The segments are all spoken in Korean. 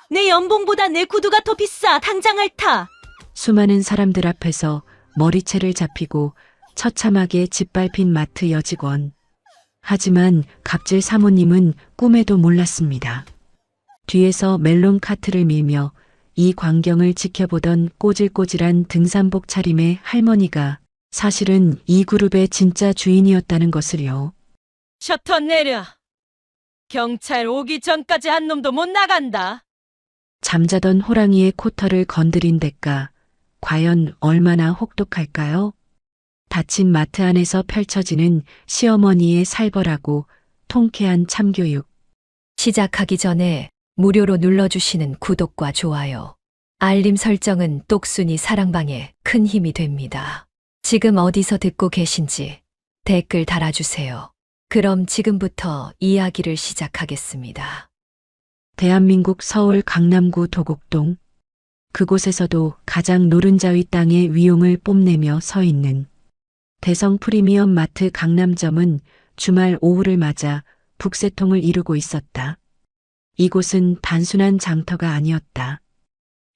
내 연봉보다 내 구두가 더 비싸. 당장 핥아. 수많은 사람들 앞에서 머리채를 잡히고 처참하게 짓밟힌 마트 여직원. 하지만 갑질 사모님은 꿈에도 몰랐습니다. 뒤에서 멜론 카트를 밀며 이 광경을 지켜보던 꼬질꼬질한 등산복 차림의 할머니가 사실은 이 그룹의 진짜 주인이었다는 것을요. 셔터 내려. 경찰 오기 전까지 한 놈도 못 나간다. 잠자던 호랑이의 코털을 건드린 대가 과연 얼마나 혹독할까요? 닫힌 마트 안에서 펼쳐지는 시어머니의 살벌하고 통쾌한 참교육. 시작하기 전에 무료로 눌러주시는 구독과 좋아요, 알림 설정은 똑순이 사랑방에 큰 힘이 됩니다. 지금 어디서 듣고 계신지 댓글 달아주세요. 그럼 지금부터 이야기를 시작하겠습니다. 대한민국 서울 강남구 도곡동. 그곳에서도 가장 노른자위 땅의 위용을 뽐내며 서 있는 대성 프리미엄 마트 강남점은 주말 오후를 맞아 북새통을 이루고 있었다. 이곳은 단순한 장터가 아니었다.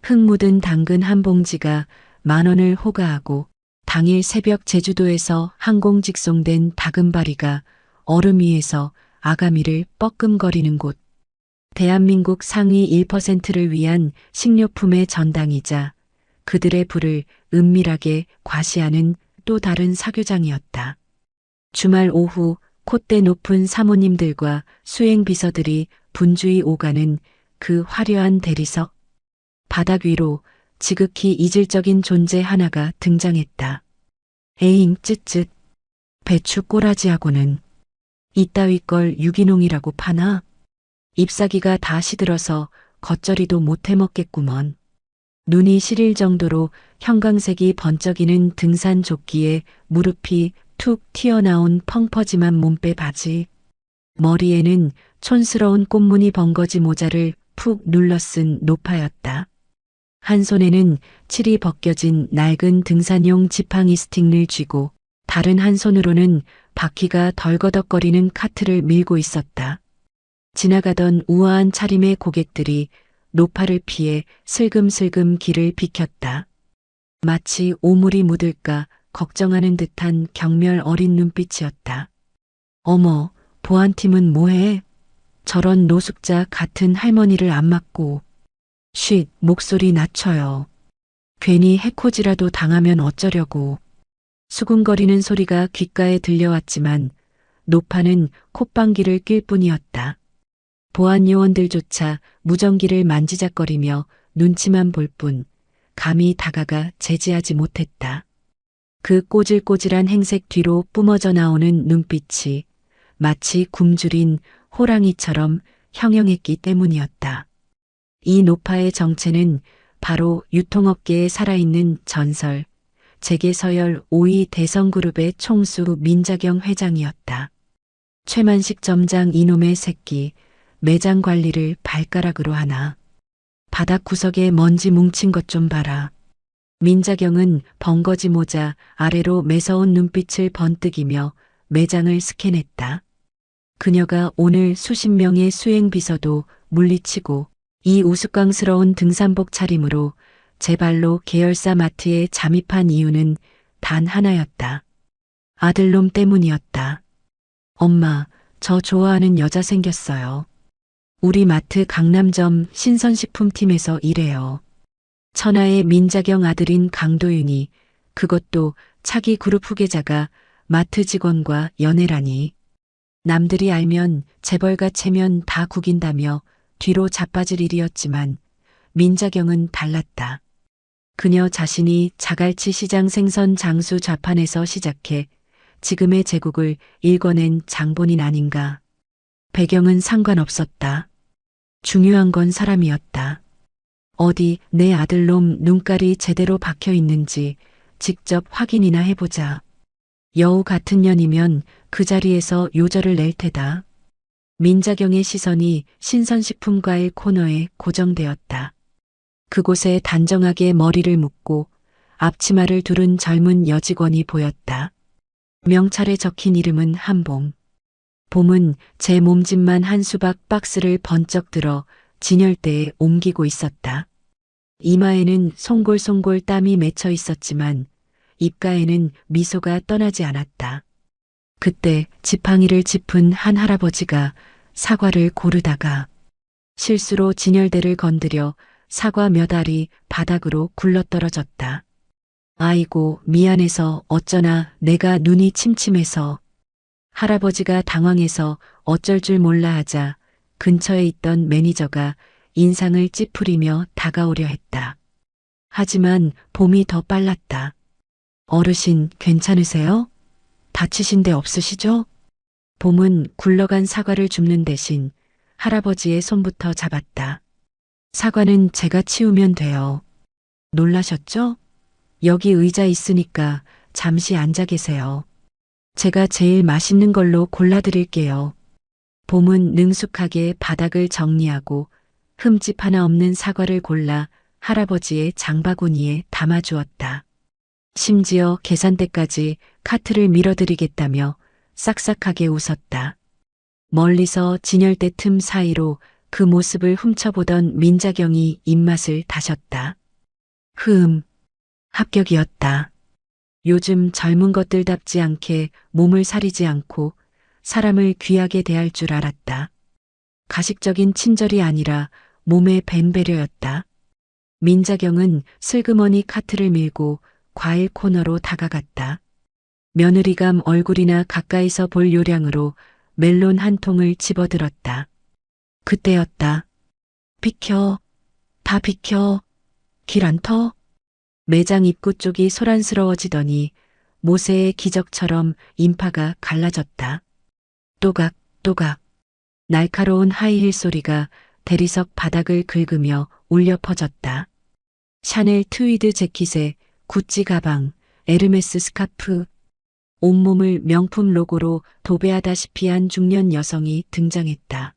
흙 묻은 당근 한 봉지가 10,000원을 호가하고 당일 새벽 제주도에서 항공 직송된 다금바리가 얼음 위에서 아가미를 뻐끔거리는 곳. 대한민국 상위 1%를 위한 식료품의 전당이자 그들의 부를 은밀하게 과시하는 또 다른 사교장이었다. 주말 오후 콧대 높은 사모님들과 수행 비서들이 분주히 오가는 그 화려한 대리석. 바닥 위로 지극히 이질적인 존재 하나가 등장했다. 에잉 쯧쯧. 배추 꼬라지하고는 이따위 걸 유기농이라고 파나? 잎사귀가 다 시들어서 겉절이도 못 해먹겠구먼. 눈이 시릴 정도로 형광색이 번쩍이는 등산 조끼에 무릎이 툭 튀어나온 펑퍼짐한 몸빼 바지. 머리에는 촌스러운 꽃무늬 번거지 모자를 푹 눌러 쓴 노파였다. 한 손에는 칠이 벗겨진 낡은 등산용 지팡이 스틱을 쥐고 다른 한 손으로는 바퀴가 덜거덕거리는 카트를 밀고 있었다. 지나가던 우아한 차림의 고객들이 노파를 피해 슬금슬금 길을 비켰다. 마치 오물이 묻을까 걱정하는 듯한 경멸 어린 눈빛이었다. 어머, 보안팀은 뭐해? 저런 노숙자 같은 할머니를 안 맞고. 쉿, 목소리 낮춰요. 괜히 해코지라도 당하면 어쩌려고. 수군거리는 소리가 귓가에 들려왔지만 노파는 콧방귀를 낄 뿐이었다. 보안 요원들조차 무전기를 만지작거리며 눈치만 볼 뿐 감히 다가가 제지하지 못했다. 그 꼬질꼬질한 행색 뒤로 뿜어져 나오는 눈빛이 마치 굶주린 호랑이처럼 형형했기 때문이었다. 이 노파의 정체는 바로 유통업계에 살아있는 전설, 재계서열 5위 대성그룹의 총수 민자경 회장이었다. 최만식 점장 이놈의 새끼, 매장 관리를 발가락으로 하나. 바닥 구석에 먼지 뭉친 것 좀 봐라. 민자경은 번거지 모자 아래로 매서운 눈빛을 번뜩이며 매장을 스캔했다. 그녀가 오늘 수십 명의 수행 비서도 물리치고 이 우스꽝스러운 등산복 차림으로 제 발로 계열사 마트에 잠입한 이유는 단 하나였다. 아들놈 때문이었다. 엄마, 저 좋아하는 여자 생겼어요. 우리 마트 강남점 신선식품팀에서 일해요. 천하의 민자경 아들인 강도윤이, 그것도 차기 그룹 후계자가 마트 직원과 연애라니. 남들이 알면 재벌가 체면 다 구긴다며 뒤로 자빠질 일이었지만 민자경은 달랐다. 그녀 자신이 자갈치 시장 생선 장수 좌판에서 시작해 지금의 제국을 일궈낸 장본인 아닌가. 배경은 상관없었다. 중요한 건 사람이었다. 어디 내 아들놈 눈깔이 제대로 박혀 있는지 직접 확인이나 해보자. 여우 같은 년이면 그 자리에서 요절을 낼 테다. 민자경의 시선이 신선식품과의 코너에 고정되었다. 그곳에 단정하게 머리를 묶고 앞치마를 두른 젊은 여직원이 보였다. 명찰에 적힌 이름은 한봄. 봄은 제 몸집만 한 수박 박스를 번쩍 들어 진열대에 옮기고 있었다. 이마에는 송골송골 땀이 맺혀 있었지만 입가에는 미소가 떠나지 않았다. 그때 지팡이를 짚은 한 할아버지가 사과를 고르다가 실수로 진열대를 건드려 사과 몇 알이 바닥으로 굴러떨어졌다. 아이고, 미안해서 어쩌나 내가 눈이 침침해서. 할아버지가 당황해서 어쩔 줄 몰라 하자 근처에 있던 매니저가 인상을 찌푸리며 다가오려 했다. 하지만 봄이 더 빨랐다. 어르신, 괜찮으세요? 다치신 데 없으시죠? 봄은 굴러간 사과를 줍는 대신 할아버지의 손부터 잡았다. 사과는 제가 치우면 돼요. 놀라셨죠? 여기 의자 있으니까 잠시 앉아 계세요. 제가 제일 맛있는 걸로 골라드릴게요. 봄은 능숙하게 바닥을 정리하고 흠집 하나 없는 사과를 골라 할아버지의 장바구니에 담아주었다. 심지어 계산대까지 카트를 밀어드리겠다며 싹싹하게 웃었다. 멀리서 진열대 틈 사이로 그 모습을 훔쳐보던 민자경이 입맛을 다셨다. 합격이었다. 요즘 젊은 것들답지 않게 몸을 사리지 않고 사람을 귀하게 대할 줄 알았다. 가식적인 친절이 아니라 몸에 밴 배려였다. 민자경은 슬그머니 카트를 밀고 과일 코너로 다가갔다. 며느리감 얼굴이나 가까이서 볼 요량으로 멜론 한 통을 집어들었다. 그때였다. 비켜, 다 비켜, 길 안 터? 매장 입구 쪽이 소란스러워지더니 모세의 기적처럼 인파가 갈라졌다. 또각, 또각. 날카로운 하이힐 소리가 대리석 바닥을 긁으며 울려 퍼졌다. 샤넬 트위드 재킷에 구찌 가방, 에르메스 스카프, 온몸을 명품 로고로 도배하다시피 한 중년 여성이 등장했다.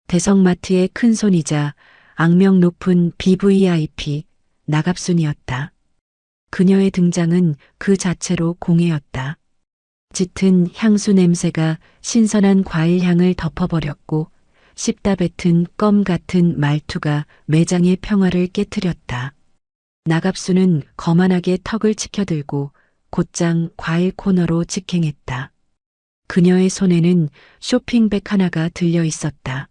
대성마트의 큰손이자 악명 높은 BVIP 나갑순이었다. 그녀의 등장은 그 자체로 공예였다. 짙은 향수 냄새가 신선한 과일 향을 덮어버렸고 씹다 뱉은 껌 같은 말투가 매장의 평화를 깨트렸다. 나갑수는 거만하게 턱을 치켜들고 곧장 과일 코너로 직행했다. 그녀의 손에는 쇼핑백 하나가 들려 있었다.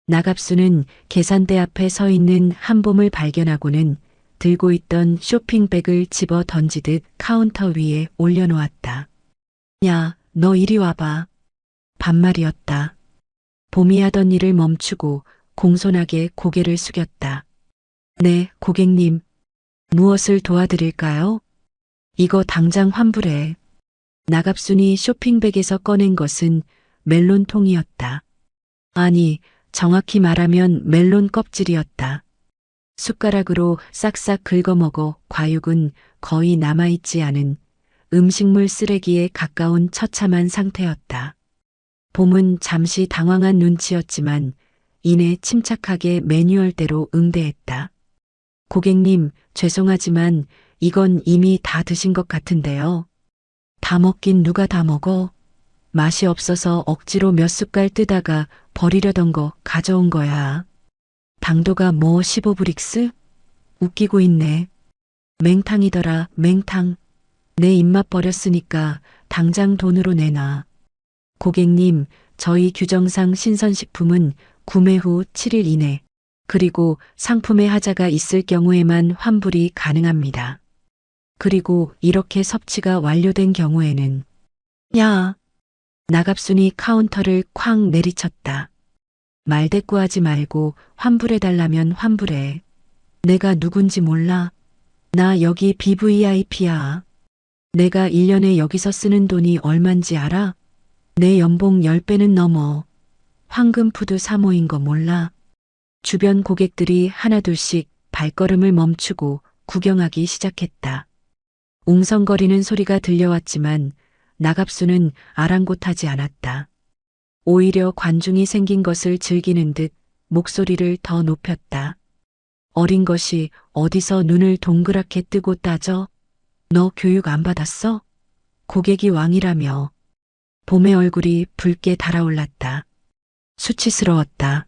나갑수는 계산대 앞에 서 있는 한봄을 발견하고는 들고 있던 쇼핑백을 집어 던지듯 카운터 위에 올려놓았다. 야, 너 이리 와봐. 반말이었다. 봄이 하던 일을 멈추고 공손하게 고개를 숙였다. 네, 고객님. 무엇을 도와드릴까요? 이거 당장 환불해. 나갑순이 쇼핑백에서 꺼낸 것은 멜론통이었다. 아니, 정확히 말하면 멜론 껍질이었다. 숟가락으로 싹싹 긁어먹어 과육은 거의 남아있지 않은 음식물 쓰레기에 가까운 처참한 상태였다. 봄은 잠시 당황한 눈치였지만 이내 침착하게 매뉴얼대로 응대했다. 고객님, 죄송하지만 이건 이미 다 드신 것 같은데요. 다 먹긴 누가 다 먹어? 맛이 없어서 억지로 몇 숟갈 뜨다가 버리려던 거 가져온 거야. 당도가 뭐 15브릭스? 웃기고 있네. 맹탕이더라, 맹탕. 내 입맛 버렸으니까 당장 돈으로 내놔. 고객님, 저희 규정상 신선식품은 구매 후 7일 이내, 그리고 상품에 하자가 있을 경우에만 환불이 가능합니다. 그리고 이렇게 섭취가 완료된 경우에는 야! 나갑순이 카운터를 쾅 내리쳤다. 말대꾸하지 말고 환불해달라면 환불해. 내가 누군지 몰라. 나 여기 BVIP야. 내가 1년에 여기서 쓰는 돈이 얼만지 알아? 내 연봉 10배는 넘어. 황금푸드 사모인 거 몰라? 주변 고객들이 하나둘씩 발걸음을 멈추고 구경하기 시작했다. 웅성거리는 소리가 들려왔지만 나갑수는 아랑곳하지 않았다. 오히려 관중이 생긴 것을 즐기는 듯 목소리를 더 높였다. 어린 것이 어디서 눈을 동그랗게 뜨고 따져? 너 교육 안 받았어? 고객이 왕이라며. 봄의 얼굴이 붉게 달아올랐다. 수치스러웠다.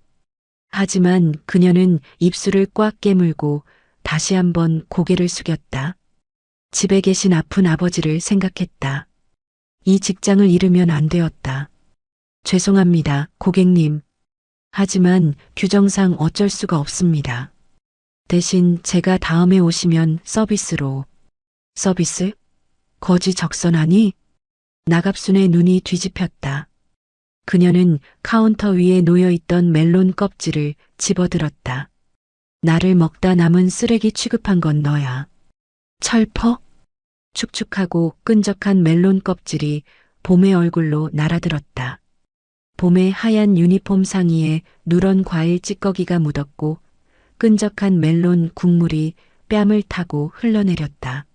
하지만 그녀는 입술을 꽉 깨물고 다시 한번 고개를 숙였다. 집에 계신 아픈 아버지를 생각했다. 이 직장을 잃으면 안 되었다. 죄송합니다, 고객님. 하지만 규정상 어쩔 수가 없습니다. 대신 제가 다음에 오시면 서비스로. 서비스? 거지 적선하니? 나갑순의 눈이 뒤집혔다. 그녀는 카운터 위에 놓여있던 멜론 껍질을 집어들었다. 나를 먹다 남은 쓰레기 취급한 건 너야. 철퍼? 축축하고 끈적한 멜론 껍질이 봄의 얼굴로 날아들었다. 봄의 하얀 유니폼 상의에 누런 과일 찌꺼기가 묻었고 끈적한 멜론 국물이 뺨을 타고 흘러내렸다.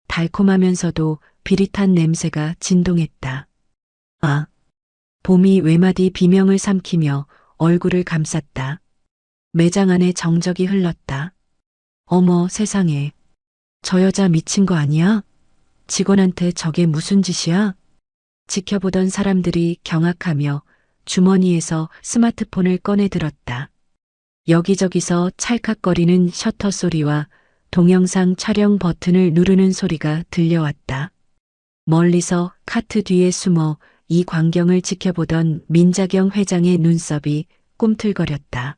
달콤하면서도 비릿한 냄새가 진동했다. 아. 봄이 외마디 비명을 삼키며 얼굴을 감쌌다. 매장 안에 정적이 흘렀다. 어머 세상에. 저 여자 미친 거 아니야? 직원한테 저게 무슨 짓이야? 지켜보던 사람들이 경악하며 주머니에서 스마트폰을 꺼내 들었다. 여기저기서 찰칵거리는 셔터 소리와 동영상 촬영 버튼을 누르는 소리가 들려왔다. 멀리서 카트 뒤에 숨어 이 광경을 지켜보던 민자경 회장의 눈썹이 꿈틀거렸다.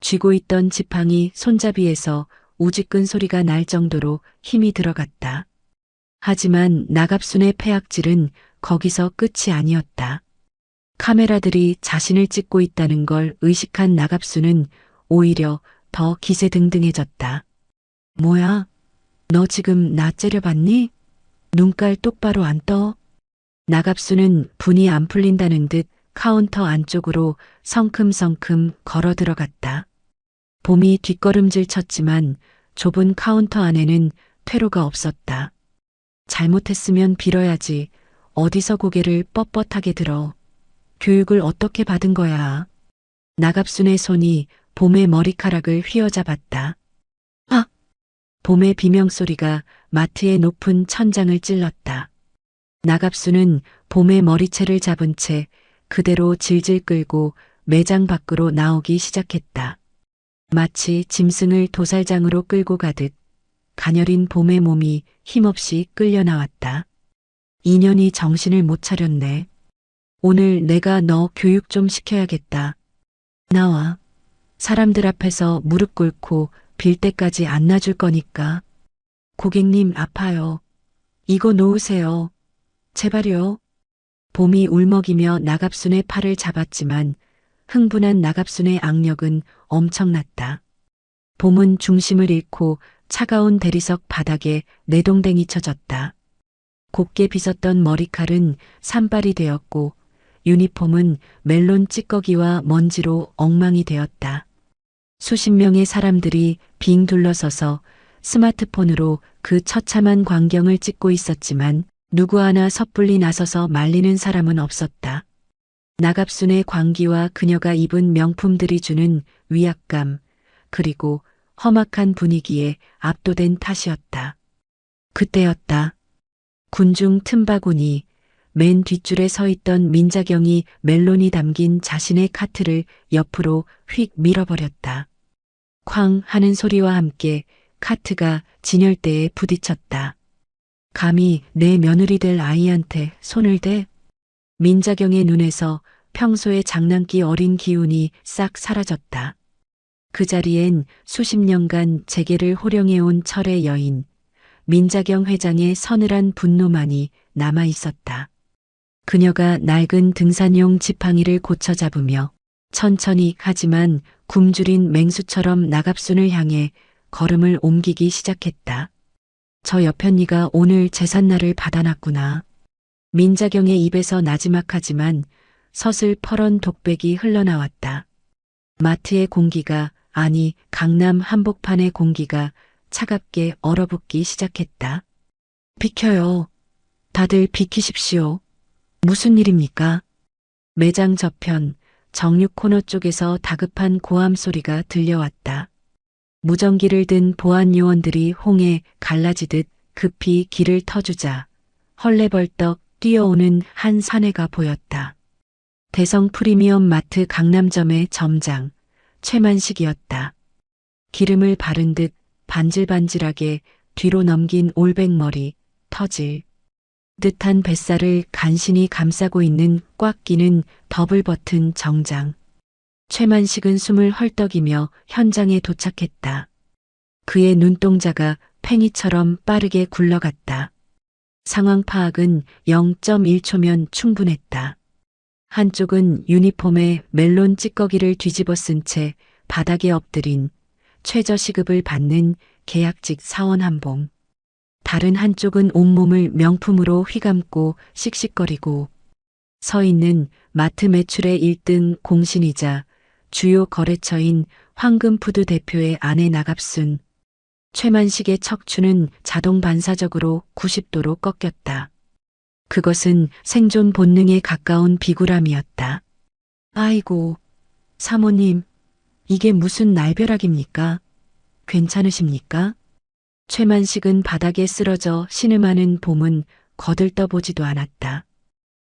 쥐고 있던 지팡이 손잡이에서 우지끈 소리가 날 정도로 힘이 들어갔다. 하지만 나갑순의 패악질은 거기서 끝이 아니었다. 카메라들이 자신을 찍고 있다는 걸 의식한 나갑순은 오히려 더 기세등등해졌다. 뭐야? 너 지금 나 째려봤니? 눈깔 똑바로 안 떠? 나갑수는 분이 안 풀린다는 듯 카운터 안쪽으로 성큼성큼 걸어 들어갔다. 봄이 뒷걸음질 쳤지만 좁은 카운터 안에는 퇴로가 없었다. 잘못했으면 빌어야지. 어디서 고개를 뻣뻣하게 들어. 교육을 어떻게 받은 거야. 나갑순의 손이 봄의 머리카락을 휘어잡았다. 아! 봄의 비명소리가 마트의 높은 천장을 찔렀다. 나갑수는 봄의 머리채를 잡은 채 그대로 질질 끌고 매장 밖으로 나오기 시작했다. 마치 짐승을 도살장으로 끌고 가듯 가녀린 봄의 몸이 힘없이 끌려 나왔다. 인연이 정신을 못 차렸네. 오늘 내가 너 교육 좀 시켜야겠다. 나와. 사람들 앞에서 무릎 꿇고 빌 때까지 안 놔줄 거니까. 고객님 아파요. 이거 놓으세요. 제발요. 봄이 울먹이며 나갑순의 팔을 잡았지만 흥분한 나갑순의 악력은 엄청났다. 봄은 중심을 잃고 차가운 대리석 바닥에 내동댕이 쳐졌다. 곱게 빗었던 머리칼은 산발이 되었고 유니폼은 멜론 찌꺼기와 먼지로 엉망이 되었다. 수십 명의 사람들이 빙 둘러서서 스마트폰으로 그 처참한 광경을 찍고 있었지만 누구 하나 섣불리 나서서 말리는 사람은 없었다. 나갑순의 광기와 그녀가 입은 명품들이 주는 위압감, 그리고 험악한 분위기에 압도된 탓이었다. 그때였다. 군중 틈바구니 맨 뒷줄에 서 있던 민자경이 멜론이 담긴 자신의 카트를 옆으로 휙 밀어버렸다. 쾅 하는 소리와 함께 카트가 진열대에 부딪혔다. 감히 내 며느리 될 아이한테 손을 대? 민자경의 눈에서 평소의 장난기 어린 기운이 싹 사라졌다. 그 자리엔 수십 년간 재계를 호령해온 철의 여인, 민자경 회장의 서늘한 분노만이 남아 있었다. 그녀가 낡은 등산용 지팡이를 고쳐 잡으며 천천히 하지만 굶주린 맹수처럼 나갑순을 향해 걸음을 옮기기 시작했다. 저 여편니가 오늘 제삿날을 받아놨구나. 민자경의 입에서 나지막하지만 서슬 퍼런 독백이 흘러나왔다. 마트의 공기가, 아니 강남 한복판의 공기가 차갑게 얼어붙기 시작했다. 비켜요. 다들 비키십시오. 무슨 일입니까? 매장 저편 정육 코너 쪽에서 다급한 고함 소리가 들려왔다. 무전기를 든 보안 요원들이 홍해 갈라지듯 급히 길을 터주자 헐레벌떡 뛰어오는 한 사내가 보였다. 대성 프리미엄 마트 강남점의 점장, 최만식이었다. 기름을 바른 듯 반질반질하게 뒤로 넘긴 올백머리, 터질 듯한 뱃살을 간신히 감싸고 있는 꽉 끼는 더블 버튼 정장. 최만식은 숨을 헐떡이며 현장에 도착했다. 그의 눈동자가 팽이처럼 빠르게 굴러갔다. 상황 파악은 0.1초면 충분했다. 한쪽은 유니폼에 멜론 찌꺼기를 뒤집어 쓴 채 바닥에 엎드린 최저 시급을 받는 계약직 사원 한봉. 다른 한쪽은 온몸을 명품으로 휘감고 씩씩거리고 서 있는 마트 매출의 1등 공신이자 주요 거래처인 황금푸드 대표의 아내 나갑순. 최만식의 척추는 자동 반사적으로 90도로 꺾였다. 그것은 생존 본능에 가까운 비굴함이었다. 아이고, 사모님, 이게 무슨 날벼락입니까? 괜찮으십니까? 최만식은 바닥에 쓰러져 신음하는 봄은 거들떠보지도 않았다.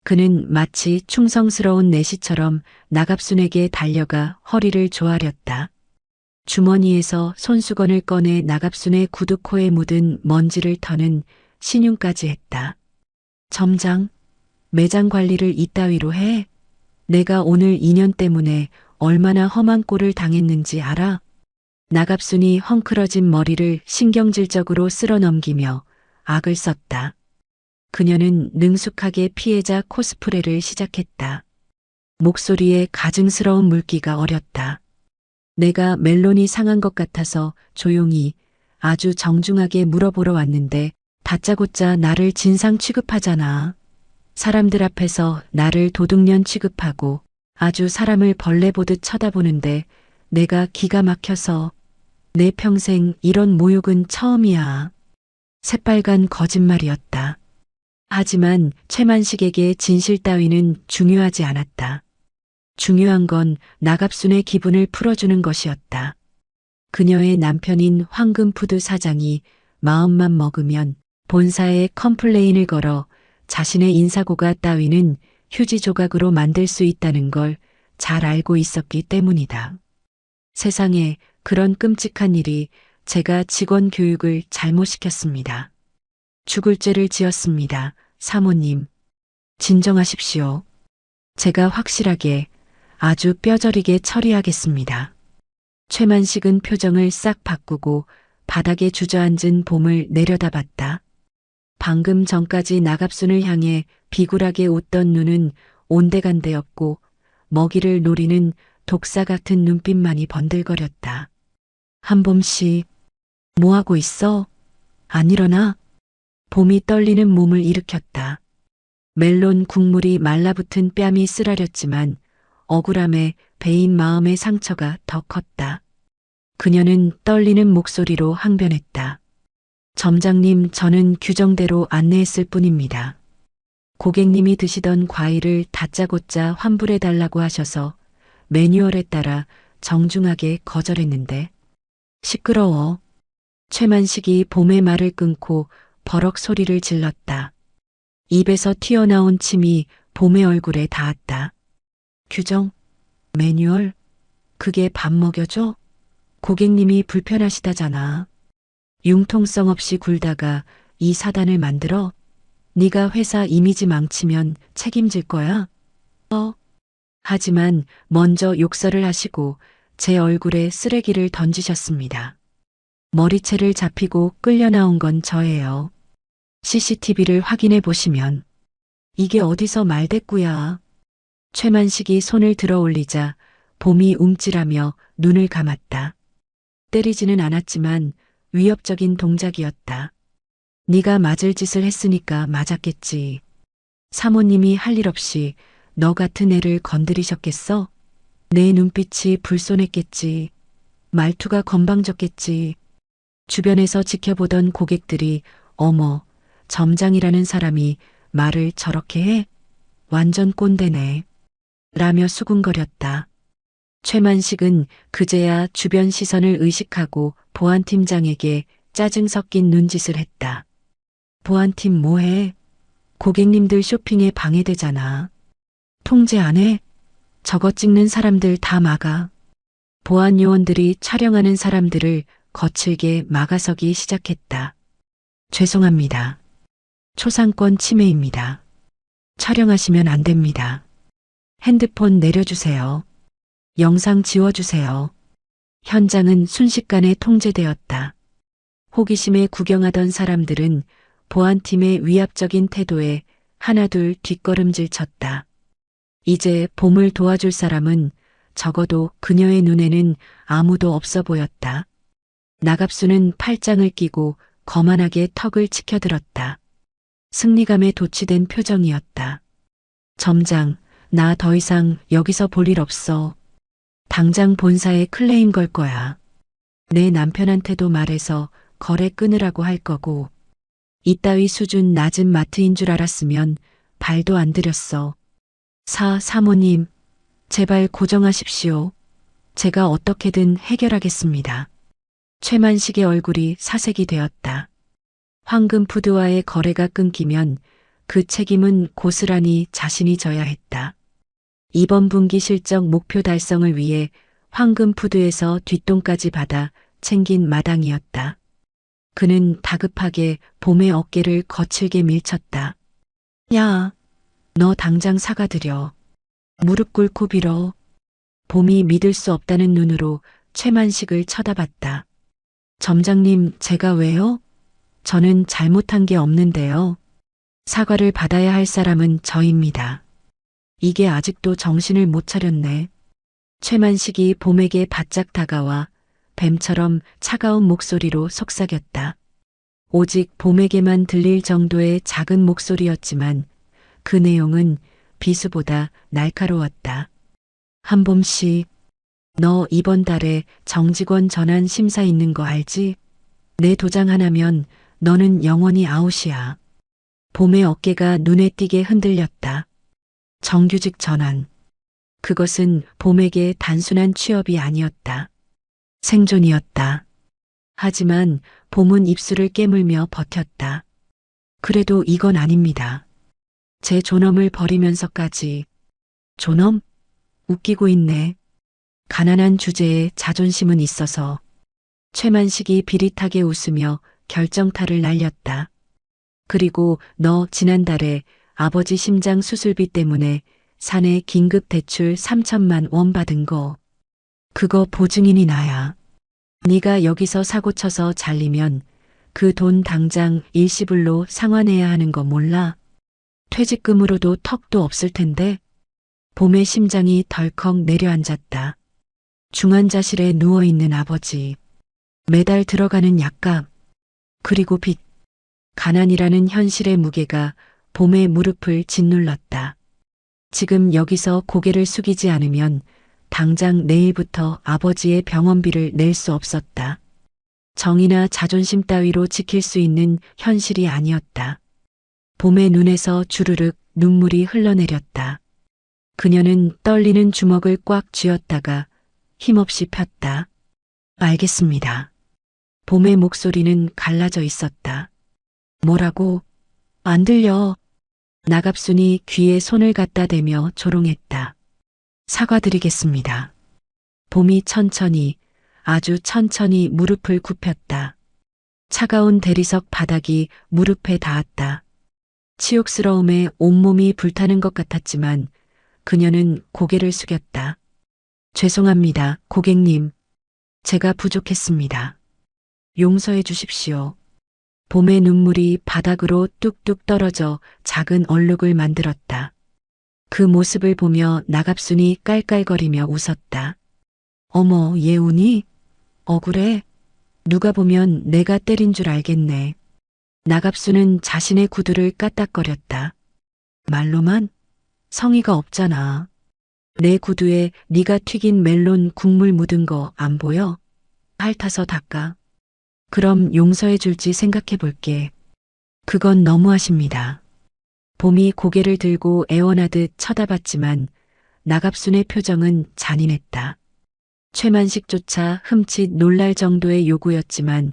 그는 마치 충성스러운 내시처럼 나갑순에게 달려가 허리를 조아렸다. 주머니에서 손수건을 꺼내 나갑순의 구두코에 묻은 먼지를 터는 신용까지 했다. 점장, 매장 관리를 이따위로 해? 내가 오늘 인연 때문에 얼마나 험한 꼴을 당했는지 알아? 나갑순이 헝클어진 머리를 신경질적으로 쓸어넘기며 악을 썼다. 그녀는 능숙하게 피해자 코스프레를 시작했다. 목소리에 가증스러운 물기가 어렸다. 내가 멜론이 상한 것 같아서 조용히 아주 정중하게 물어보러 왔는데 다짜고짜 나를 진상 취급하잖아. 사람들 앞에서 나를 도둑년 취급하고 아주 사람을 벌레 보듯 쳐다보는데 내가 기가 막혀서 내 평생 이런 모욕은 처음이야. 새빨간 거짓말이었다. 하지만 최만식에게 진실 따위는 중요하지 않았다. 중요한 건 나갑순의 기분을 풀어주는 것이었다. 그녀의 남편인 황금푸드 사장이 마음만 먹으면 본사에 컴플레인을 걸어 자신의 인사고가 따위는 휴지 조각으로 만들 수 있다는 걸 잘 알고 있었기 때문이다. 세상에 그런 끔찍한 일이 제가 직원 교육을 잘못 시켰습니다. 죽을 죄를 지었습니다. 사모님. 진정하십시오. 제가 확실하게 아주 뼈저리게 처리하겠습니다. 최만식은 표정을 싹 바꾸고 바닥에 주저앉은 봄을 내려다봤다. 방금 전까지 나갑순을 향해 비굴하게 웃던 눈은 온데간데였고 먹이를 노리는 독사 같은 눈빛만이 번들거렸다. 한봄씨, 뭐하고 있어? 안 일어나? 봄이 떨리는 몸을 일으켰다. 멜론 국물이 말라붙은 뺨이 쓰라렸지만 억울함에 베인 마음의 상처가 더 컸다. 그녀는 떨리는 목소리로 항변했다. 점장님, 저는 규정대로 안내했을 뿐입니다. 고객님이 드시던 과일을 다짜고짜 환불해달라고 하셔서 매뉴얼에 따라 정중하게 거절했는데. 시끄러워. 최만식이 봄의 말을 끊고 버럭 소리를 질렀다. 입에서 튀어나온 침이 봄의 얼굴에 닿았다. 규정? 매뉴얼? 그게 밥 먹여줘? 고객님이 불편하시다잖아. 융통성 없이 굴다가 이 사단을 만들어? 네가 회사 이미지 망치면 책임질 거야? 하지만 먼저 욕설을 하시고 제 얼굴에 쓰레기를 던지셨습니다. 머리채를 잡히고 끌려 나온 건 저예요. CCTV를 확인해 보시면. 이게 어디서 말대꾸야. 최만식이 손을 들어 올리자 봄이 움찔하며 눈을 감았다. 때리지는 않았지만 위협적인 동작이었다. 네가 맞을 짓을 했으니까 맞았겠지. 사모님이 할 일 없이 너 같은 애를 건드리셨겠어? 내 눈빛이 불손했겠지. 말투가 건방졌겠지. 주변에서 지켜보던 고객들이 어머, 점장이라는 사람이 말을 저렇게 해? 완전 꼰대네. 라며 수군거렸다. 최만식은 그제야 주변 시선을 의식하고 보안팀장에게 짜증 섞인 눈짓을 했다. 보안팀 뭐해? 고객님들 쇼핑에 방해되잖아. 통제 안 해? 저거 찍는 사람들 다 막아. 보안 요원들이 촬영하는 사람들을 거칠게 막아서기 시작했다. 죄송합니다. 초상권 침해입니다. 촬영하시면 안 됩니다. 핸드폰 내려주세요. 영상 지워주세요. 현장은 순식간에 통제되었다. 호기심에 구경하던 사람들은 보안팀의 위압적인 태도에 하나둘 뒷걸음질 쳤다. 이제 봄을 도와줄 사람은 적어도 그녀의 눈에는 아무도 없어 보였다. 나갑수는 팔짱을 끼고 거만하게 턱을 치켜들었다. 승리감에 도취된 표정이었다. 점장, 나 더 이상 여기서 볼 일 없어. 당장 본사에 클레임 걸 거야. 내 남편한테도 말해서 거래 끊으라고 할 거고. 이따위 수준 낮은 마트인 줄 알았으면 발도 안 들였어. 사모님, 제발 고정하십시오. 제가 어떻게든 해결하겠습니다. 최만식의 얼굴이 사색이 되었다. 황금푸드와의 거래가 끊기면 그 책임은 고스란히 자신이 져야 했다. 이번 분기 실적 목표 달성을 위해 황금푸드에서 뒷돈까지 받아 챙긴 마당이었다. 그는 다급하게 봄의 어깨를 거칠게 밀쳤다. 야, 너 당장 사과드려. 무릎 꿇고 빌어. 봄이 믿을 수 없다는 눈으로 최만식을 쳐다봤다. 점장님, 제가 왜요? 저는 잘못한 게 없는데요. 사과를 받아야 할 사람은 저입니다. 이게 아직도 정신을 못 차렸네. 최만식이 봄에게 바짝 다가와 뱀처럼 차가운 목소리로 속삭였다. 오직 봄에게만 들릴 정도의 작은 목소리였지만 그 내용은 비수보다 날카로웠다. 한봄 씨, 너 이번 달에 정직원 전환 심사 있는 거 알지? 내 도장 하나면 너는 영원히 아웃이야. 봄의 어깨가 눈에 띄게 흔들렸다. 정규직 전환. 그것은 봄에게 단순한 취업이 아니었다. 생존이었다. 하지만 봄은 입술을 깨물며 버텼다. 그래도 이건 아닙니다. 제 존엄을 버리면서까지. 존엄? 웃기고 있네. 가난한 주제에 자존심은 있어서. 최만식이 비릿하게 웃으며 결정타를 날렸다. 그리고 너 지난달에 아버지 심장 수술비 때문에 사내 긴급 대출 3천만 원 받은 거. 그거 보증인이 나야. 네가 여기서 사고 쳐서 잘리면 그 돈 당장 일시불로 상환해야 하는 거 몰라? 퇴직금으로도 턱도 없을 텐데. 봄의 심장이 덜컥 내려앉았다. 중환자실에 누워있는 아버지. 매달 들어가는 약값. 그리고 빚. 가난이라는 현실의 무게가 봄의 무릎을 짓눌렀다. 지금 여기서 고개를 숙이지 않으면 당장 내일부터 아버지의 병원비를 낼 수 없었다. 정이나 자존심 따위로 지킬 수 있는 현실이 아니었다. 봄의 눈에서 주르륵 눈물이 흘러내렸다. 그녀는 떨리는 주먹을 꽉 쥐었다가 힘없이 폈다. 알겠습니다. 봄의 목소리는 갈라져 있었다. 뭐라고? 안 들려. 나갑순이 귀에 손을 갖다 대며 조롱했다. 사과드리겠습니다. 봄이 천천히, 아주 천천히 무릎을 굽혔다. 차가운 대리석 바닥이 무릎에 닿았다. 치욕스러움에 온몸이 불타는 것 같았지만 그녀는 고개를 숙였다. 죄송합니다, 고객님. 제가 부족했습니다. 용서해 주십시오. 봄의 눈물이 바닥으로 뚝뚝 떨어져 작은 얼룩을 만들었다. 그 모습을 보며 나갑순이 깔깔거리며 웃었다. 어머, 예운이? 억울해? 누가 보면 내가 때린 줄 알겠네. 나갑순은 자신의 구두를 까딱거렸다. 말로만? 성의가 없잖아. 내 구두에 네가 튀긴 멜론 국물 묻은 거 안 보여? 핥아서 닦아. 그럼 용서해 줄지 생각해 볼게. 그건 너무하십니다. 봄이 고개를 들고 애원하듯 쳐다봤지만 나갑순의 표정은 잔인했다. 최만식조차 흠칫 놀랄 정도의 요구였지만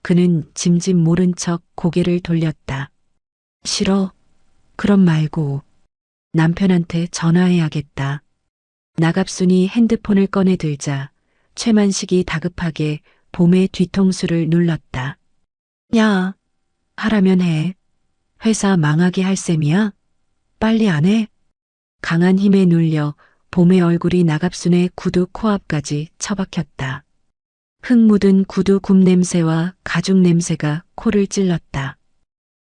그는 짐짓 모른 척 고개를 돌렸다. 싫어. 그럼 말고. 남편한테 전화해야겠다. 나갑순이 핸드폰을 꺼내 들자 최만식이 다급하게 봄의 뒤통수를 눌렀다. 야, 하라면 해. 회사 망하게 할 셈이야? 빨리 안 해? 강한 힘에 눌려 봄의 얼굴이 나갑순의 구두 코앞까지 처박혔다. 흙 묻은 구두 굽 냄새와 가죽 냄새가 코를 찔렀다.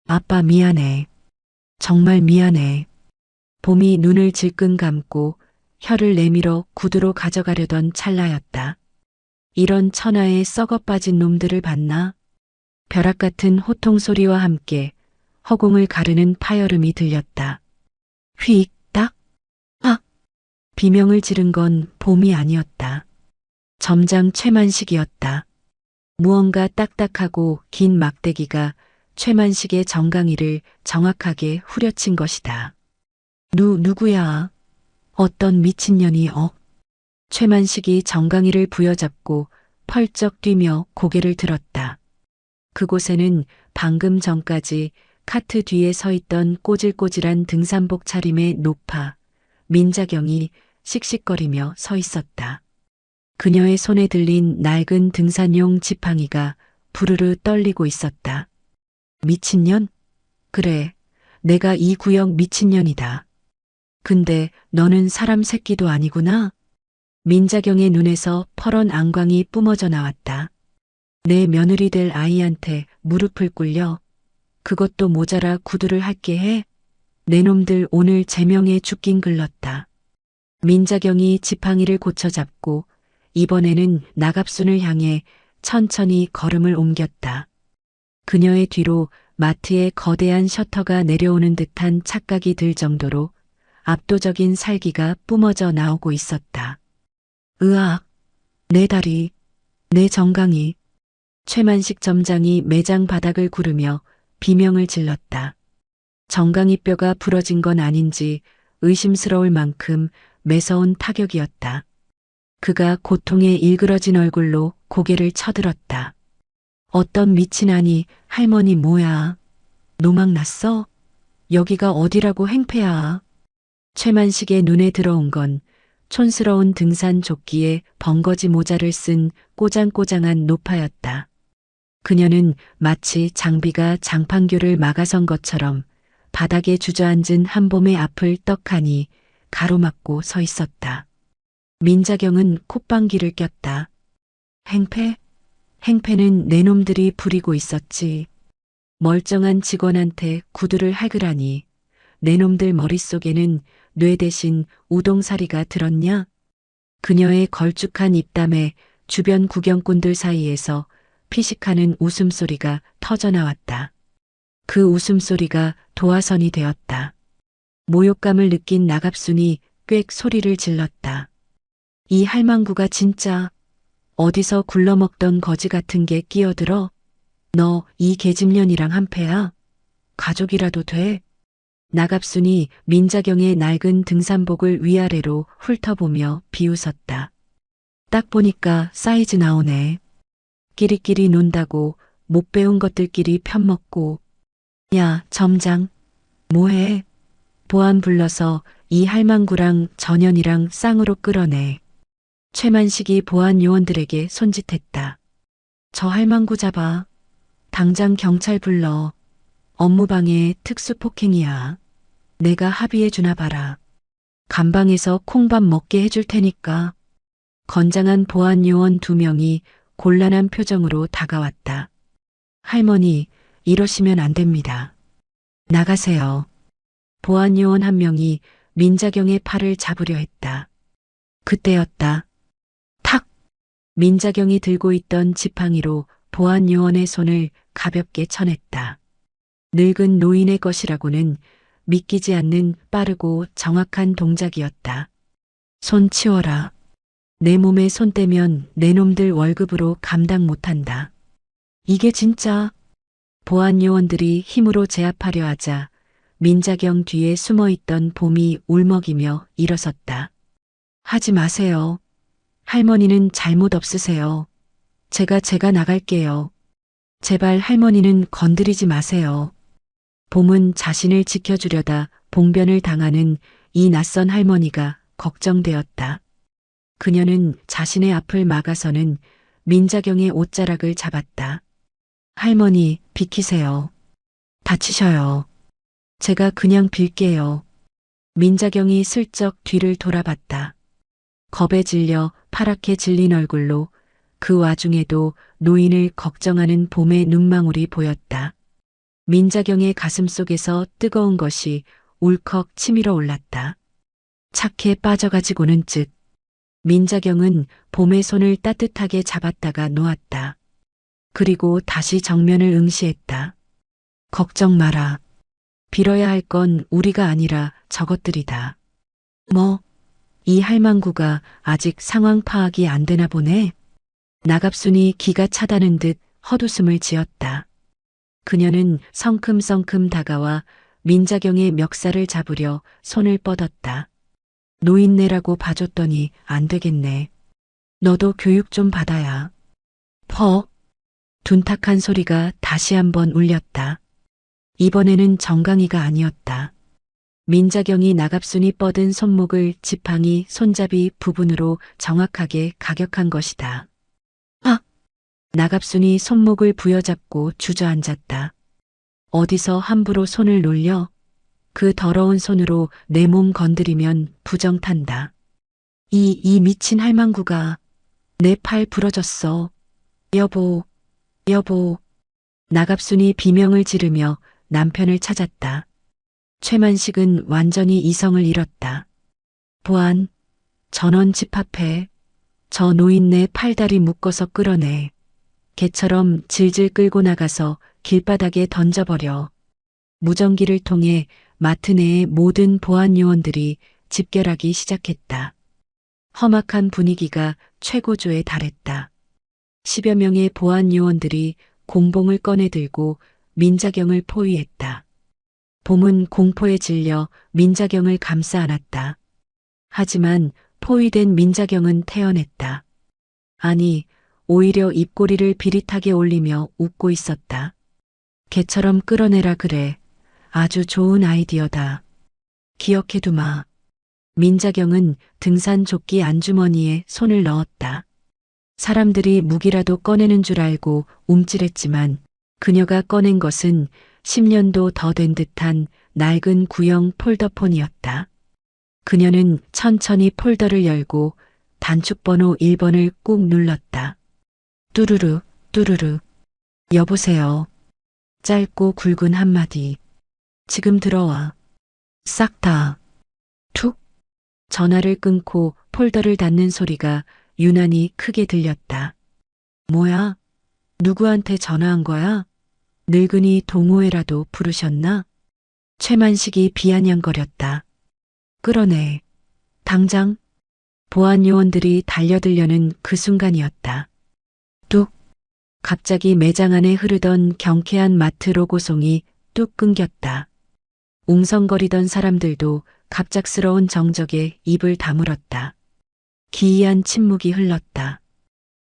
아빠 미안해. 정말 미안해. 봄이 눈을 질끈 감고 혀를 내밀어 구두로 가져가려던 찰나였다. 이런 천하의 썩어 빠진 놈들을 봤나? 벼락 같은 호통 소리와 함께 허공을 가르는 파열음이 들렸다. 휙, 딱, 아! 비명을 지른 건 봄이 아니었다. 점장 최만식이었다. 무언가 딱딱하고 긴 막대기가 최만식의 정강이를 정확하게 후려친 것이다. 누구야? 어떤 미친년이 최만식이 정강이를 부여잡고 펄쩍 뛰며 고개를 들었다. 그곳에는 방금 전까지 카트 뒤에 서 있던 꼬질꼬질한 등산복 차림의 노파, 민자경이 씩씩거리며 서 있었다. 그녀의 손에 들린 낡은 등산용 지팡이가 부르르 떨리고 있었다. 미친년? 그래, 내가 이 구역 미친년이다. 근데 너는 사람 새끼도 아니구나? 민자경의 눈에서 퍼런 안광이 뿜어져 나왔다. 내 며느리 될 아이한테 무릎을 꿇려? 그것도 모자라 구두를 할게 해? 내 놈들 오늘 제명에 죽긴 글렀다. 민자경이 지팡이를 고쳐잡고 이번에는 나갑순을 향해 천천히 걸음을 옮겼다. 그녀의 뒤로 마트의 거대한 셔터가 내려오는 듯한 착각이 들 정도로 압도적인 살기가 뿜어져 나오고 있었다. 으악! 내 다리, 내 정강이. 최만식 점장이 매장 바닥을 구르며 비명을 질렀다. 정강이 뼈가 부러진 건 아닌지 의심스러울 만큼 매서운 타격이었다. 그가 고통에 일그러진 얼굴로 고개를 쳐들었다. 어떤 미친 아니 할머니 뭐야? 노망 났어? 여기가 어디라고 행패야? 최만식의 눈에 들어온 건 촌스러운 등산 조끼에 벙거지 모자를 쓴 꼬장꼬장한 노파였다. 그녀는 마치 장비가 장판교를 막아선 것처럼 바닥에 주저앉은 한봄의 앞을 떡하니 가로막고 서 있었다. 민자경은 콧방귀를 꼈다. 행패? 행패는 내 놈들이 부리고 있었지. 멀쩡한 직원한테 구두를 할그라니 내 놈들 머릿속에는 뇌 대신 우동사리가 들었냐? 그녀의 걸쭉한 입담에 주변 구경꾼들 사이에서 피식하는 웃음소리가 터져나왔다. 그 웃음소리가 도화선이 되었다. 모욕감을 느낀 나갑순이 꽥 소리를 질렀다. 이 할망구가 진짜 어디서 굴러먹던 거지 같은 게 끼어들어? 너 이 계집년이랑 한패야? 가족이라도 돼? 나갑순이 민자경의 낡은 등산복을 위아래로 훑어보며 비웃었다. 딱 보니까 사이즈 나오네. 끼리끼리 논다고 못 배운 것들끼리 편먹고. 야, 점장. 뭐해? 보안 불러서 이 할망구랑 전현이랑 쌍으로 끌어내. 최만식이 보안 요원들에게 손짓했다. 저 할망구 잡아. 당장 경찰 불러. 업무방해 특수폭행이야. 내가 합의해 주나 봐라. 감방에서 콩밥 먹게 해줄 테니까. 건장한 보안 요원 2명이 곤란한 표정으로 다가왔다. 할머니, 이러시면 안 됩니다. 나가세요. 보안 요원 1명이 민자경의 팔을 잡으려 했다. 그때였다. 탁! 민자경이 들고 있던 지팡이로 보안 요원의 손을 가볍게 쳐냈다. 늙은 노인의 것이라고는 믿기지 않는 빠르고 정확한 동작이었다. 손 치워라. 내 몸에 손 떼면 내 놈들 월급으로 감당 못한다. 이게 진짜. 보안 요원들이 힘으로 제압하려 하자 민자경 뒤에 숨어있던 봄이 울먹이며 일어섰다. 하지 마세요. 할머니는 잘못 없으세요. 제가 나갈게요. 제발 할머니는 건드리지 마세요. 봄은 자신을 지켜주려다 봉변을 당하는 이 낯선 할머니가 걱정되었다. 그녀는 자신의 앞을 막아서는 민자경의 옷자락을 잡았다. 할머니, 비키세요. 다치셔요. 제가 그냥 빌게요. 민자경이 슬쩍 뒤를 돌아봤다. 겁에 질려 파랗게 질린 얼굴로 그 와중에도 노인을 걱정하는 봄의 눈망울이 보였다. 민자경의 가슴 속에서 뜨거운 것이 울컥 치밀어 올랐다. 착해 빠져가지고는 즉. 민자경은 봄의 손을 따뜻하게 잡았다가 놓았다. 그리고 다시 정면을 응시했다. 걱정 마라. 빌어야 할 건 우리가 아니라 저것들이다. 뭐, 이 할망구가 아직 상황 파악이 안 되나 보네. 나갑순이 기가 차다는 듯 헛웃음을 지었다. 그녀는 성큼성큼 다가와 민자경의 멱살을 잡으려 손을 뻗었다. 노인네라고 봐줬더니 안 되겠네. 너도 교육 좀 받아야. 퍼. 둔탁한 소리가 다시 한번 울렸다. 이번에는 정강이가 아니었다. 민자경이 나갑순이 뻗은 손목을 지팡이 손잡이 부분으로 정확하게 가격한 것이다. 아! 나갑순이 손목을 부여잡고 주저앉았다. 어디서 함부로 손을 놀려? 그 더러운 손으로 내 몸 건드리면 부정탄다. 이 미친 할망구가 내 팔 부러졌어. 여보, 여보. 나갑순이 비명을 지르며 남편을 찾았다. 최만식은 완전히 이성을 잃었다. 보안, 전원 집합해. 저 노인네 팔다리 묶어서 끌어내. 개처럼 질질 끌고 나가서 길바닥에 던져버려. 무전기를 통해 마트 내의 모든 보안 요원들이 집결하기 시작했다. 험악한 분위기가 최고조에 달했다. 10여 명의 보안 요원들이 공봉을 꺼내들고 민자경을 포위했다. 봄은 공포에 질려 민자경을 감싸 안았다. 하지만 포위된 민자경은 태어냈다. 아니, 오히려 입꼬리를 비릿하게 올리며 웃고 있었다. 개처럼 끌어내라 그래. 아주 좋은 아이디어다. 기억해두마. 민자경은 등산 조끼 안주머니에 손을 넣었다. 사람들이 무기라도 꺼내는 줄 알고 움찔했지만 그녀가 꺼낸 것은 10년도 더 된 듯한 낡은 구형 폴더폰이었다. 그녀는 천천히 폴더를 열고 단축번호 1번을 꾹 눌렀다. 뚜루루, 뚜루루. 여보세요. 짧고 굵은 한마디. 지금 들어와. 싹 다. 툭. 전화를 끊고 폴더를 닫는 소리가 유난히 크게 들렸다. 뭐야? 누구한테 전화한 거야? 늙은이 동호회라도 부르셨나? 최만식이 비아냥거렸다. 끌어내. 당장. 보안 요원들이 달려들려는 그 순간이었다. 뚝. 갑자기 매장 안에 흐르던 경쾌한 마트 로고송이 뚝 끊겼다. 웅성거리던 사람들도 갑작스러운 정적에 입을 다물었다. 기이한 침묵이 흘렀다.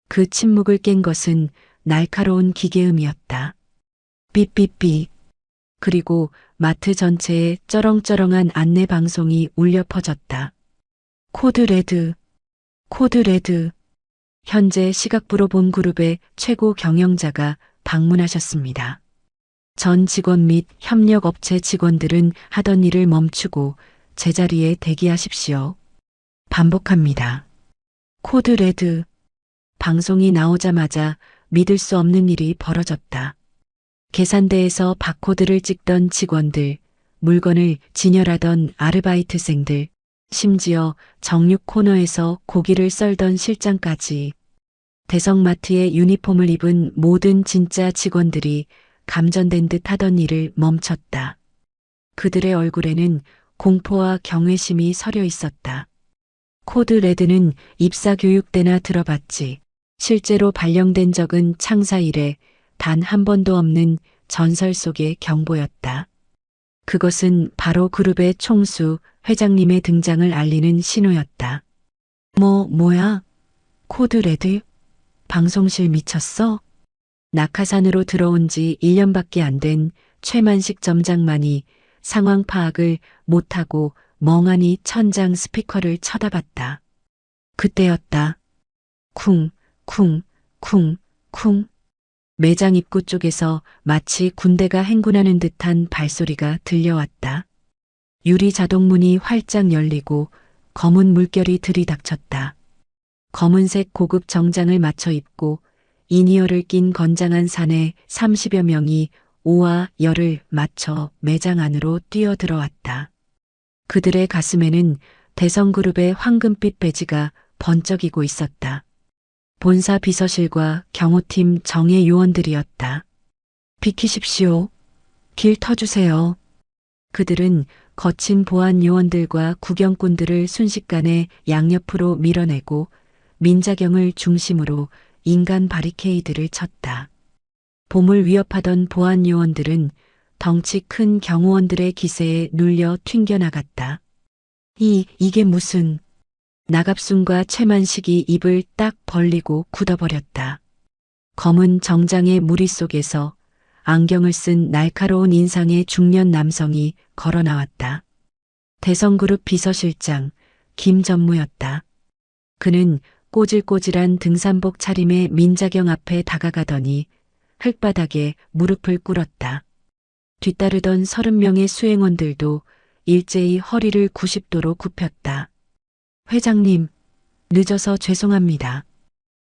그 침묵을 깬 것은 날카로운 기계음이었다. 삐삐삐. 그리고 마트 전체에 쩌렁쩌렁한 안내 방송이 울려 퍼졌다. 코드 레드. 코드 레드. 현재 시각부로 본 그룹의 최고 경영자가 방문하셨습니다. 전 직원 및 협력업체 직원들은 하던 일을 멈추고 제자리에 대기하십시오. 반복합니다. 코드 레드. 방송이 나오자마자 믿을 수 없는 일이 벌어졌다. 계산대에서 바코드를 찍던 직원들, 물건을 진열하던 아르바이트생들, 심지어 정육 코너에서 고기를 썰던 실장까지 대성마트의 유니폼을 입은 모든 진짜 직원들이 감전된 듯 하던 일을 멈췄다. 그들의 얼굴에는 공포와 경외심이 서려 있었다. 코드 레드는 입사 교육 때나 들어봤지. 실제로 발령된 적은 창사 이래 단 한 번도 없는 전설 속의 경보였다. 그것은 바로 그룹의 총수 회장님의 등장을 알리는 신호였다. 뭐야? 코드 레드? 방송실 미쳤어? 낙하산으로 들어온 지 1년밖에 안 된 최만식 점장만이 상황 파악을 못하고 멍하니 천장 스피커를 쳐다봤다. 그때였다. 쿵, 쿵, 쿵, 쿵. 매장 입구 쪽에서 마치 군대가 행군하는 듯한 발소리가 들려왔다. 유리 자동문이 활짝 열리고 검은 물결이 들이닥쳤다. 검은색 고급 정장을 맞춰 입고 이니어를 낀 건장한 사내 30여 명이 오와 열을 맞춰 매장 안으로 뛰어들어왔다. 그들의 가슴에는 대성그룹의 황금빛 배지가 번쩍이고 있었다. 본사 비서실과 경호팀 정예 요원들이었다. 비키십시오. 길 터주세요. 그들은 거친 보안 요원들과 구경꾼들을 순식간에 양옆으로 밀어내고 민자경을 중심으로 인간 바리케이드를 쳤다. 봄을 위협하던 보안 요원들은 덩치 큰 경호원들의 기세에 눌려 튕겨나갔다. 이게 무슨... 나갑순과 최만식이 입을 딱 벌리고 굳어버렸다. 검은 정장의 무리 속에서 안경을 쓴 날카로운 인상의 중년 남성이 걸어 나왔다. 대성그룹 비서실장 김전무였다. 그는 꼬질꼬질한 등산복 차림의 민자경 앞에 다가가더니 흙바닥에 무릎을 꿇었다. 뒤따르던 30명의 수행원들도 일제히 허리를 90도로 굽혔다. 회장님, 늦어서 죄송합니다.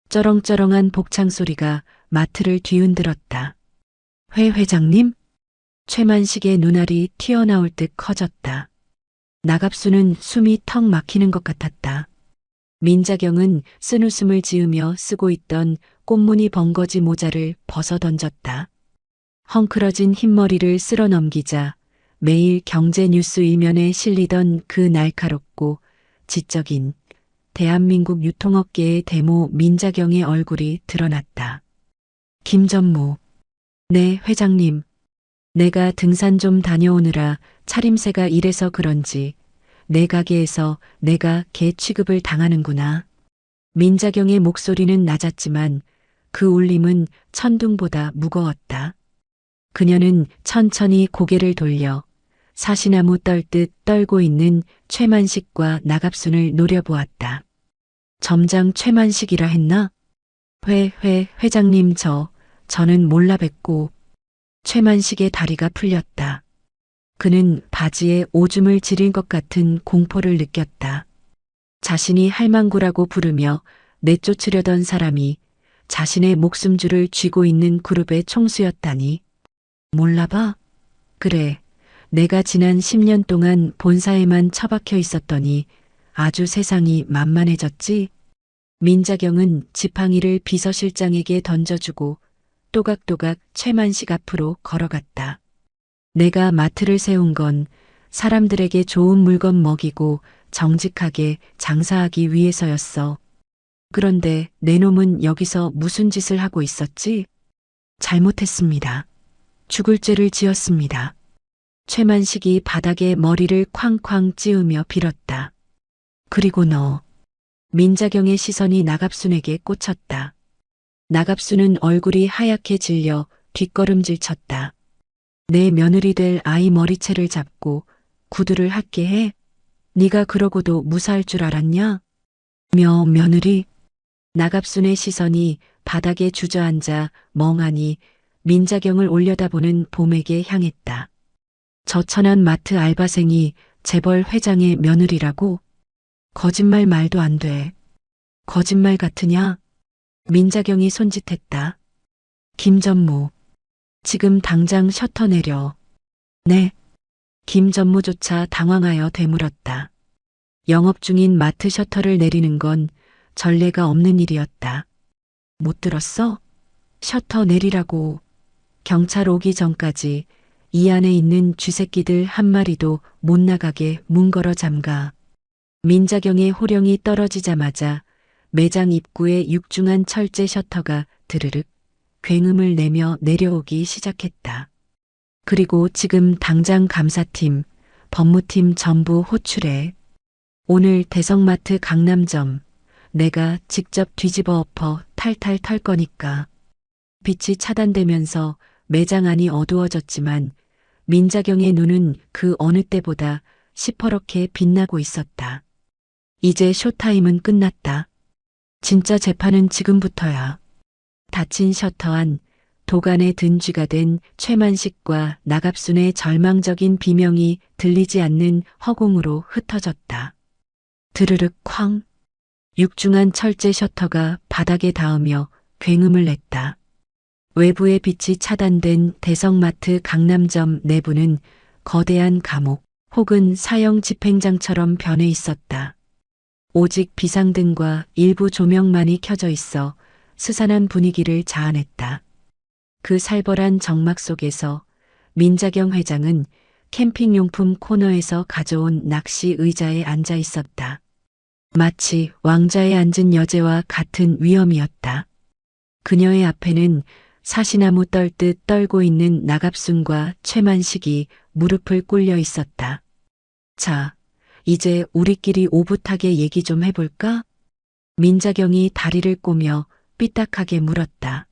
쩌렁쩌렁한 복창 소리가 마트를 뒤흔들었다. 회장님? 최만식의 눈알이 튀어나올 듯 커졌다. 나갑수는 숨이 턱 막히는 것 같았다. 민자경은 쓴웃음을 지으며 쓰고 있던 꽃무늬 번거지 모자를 벗어 던졌다. 헝클어진 흰머리를 쓸어 넘기자 매일 경제 뉴스 일면에 실리던 그 날카롭고 지적인 대한민국 유통업계의 데모 민자경의 얼굴이 드러났다. 김전무. 네, 회장님. 내가 등산 좀 다녀오느라 차림새가 이래서 그런지 내 가게에서 내가 개 취급을 당하는구나. 민자경의 목소리는 낮았지만 그 울림은 천둥보다 무거웠다. 그녀는 천천히 고개를 돌려 사시나무 떨듯 떨고 있는 최만식과 나갑순을 노려보았다. 점장 최만식이라 했나? 회장님 저는 몰라 뵙고. 최만식의 다리가 풀렸다. 그는 바지에 오줌을 지릴 것 같은 공포를 느꼈다. 자신이 할망구라고 부르며 내쫓으려던 사람이 자신의 목숨줄을 쥐고 있는 그룹의 총수였다니. 몰라봐? 그래. 내가 지난 10년 동안 본사에만 처박혀 있었더니 아주 세상이 만만해졌지? 민자경은 지팡이를 비서실장에게 던져주고 또각또각 최만식 앞으로 걸어갔다. 내가 마트를 세운 건 사람들에게 좋은 물건 먹이고 정직하게 장사하기 위해서였어. 그런데 내 놈은 여기서 무슨 짓을 하고 있었지? 잘못했습니다. 죽을 죄를 지었습니다. 최만식이 바닥에 머리를 쾅쾅 찌우며 빌었다. 그리고 너. 민자경의 시선이 나갑순에게 꽂혔다. 나갑순은 얼굴이 하얗게 질려 뒷걸음질 쳤다. 내 며느리 될 아이 머리채를 잡고 구두를 핥게 해? 네가 그러고도 무사할 줄 알았냐? 며느리? 나갑순의 시선이 바닥에 주저앉아 멍하니 민자경을 올려다보는 봄에게 향했다. 저 천한 마트 알바생이 재벌 회장의 며느리라고? 거짓말 말도 안 돼. 거짓말 같으냐? 민자경이 손짓했다. 김전무. 지금 당장 셔터 내려. 네. 김전무조차 당황하여 되물었다. 영업 중인 마트 셔터를 내리는 건 전례가 없는 일이었다. 못 들었어? 셔터 내리라고. 경찰 오기 전까지 이 안에 있는 쥐새끼들 한 마리도 못 나가게 문 걸어 잠가. 민자경의 호령이 떨어지자마자 매장 입구에 육중한 철제 셔터가 드르륵 굉음을 내며 내려오기 시작했다. 그리고 지금 당장 감사팀, 법무팀 전부 호출해. 오늘 대성마트 강남점 내가 직접 뒤집어 엎어 탈탈 털 거니까. 빛이 차단되면서 매장 안이 어두워졌지만 민자경의 눈은 그 어느 때보다 시퍼렇게 빛나고 있었다. 이제 쇼타임은 끝났다. 진짜 재판은 지금부터야. 닫힌 셔터 안 도간에 든 쥐가 된 최만식과 나갑순의 절망적인 비명이 들리지 않는 허공으로 흩어졌다. 드르륵 쾅. 육중한 철제 셔터가 바닥에 닿으며 굉음을 냈다. 외부의 빛이 차단된 대성마트 강남점 내부는 거대한 감옥 혹은 사형 집행장처럼 변해 있었다. 오직 비상등과 일부 조명만이 켜져 있어 스산한 분위기를 자아냈다. 그 살벌한 정막 속에서 민자경 회장은 캠핑용품 코너에서 가져온 낚시 의자에 앉아 있었다. 마치 왕좌에 앉은 여제와 같은 위엄이었다. 그녀의 앞에는 사시나무 떨듯 떨고 있는 나갑순과 최만식이 무릎을 꿇려 있었다. 자, 이제 우리끼리 오붓하게 얘기 좀 해볼까? 민자경이 다리를 꼬며 삐딱하게 물었다.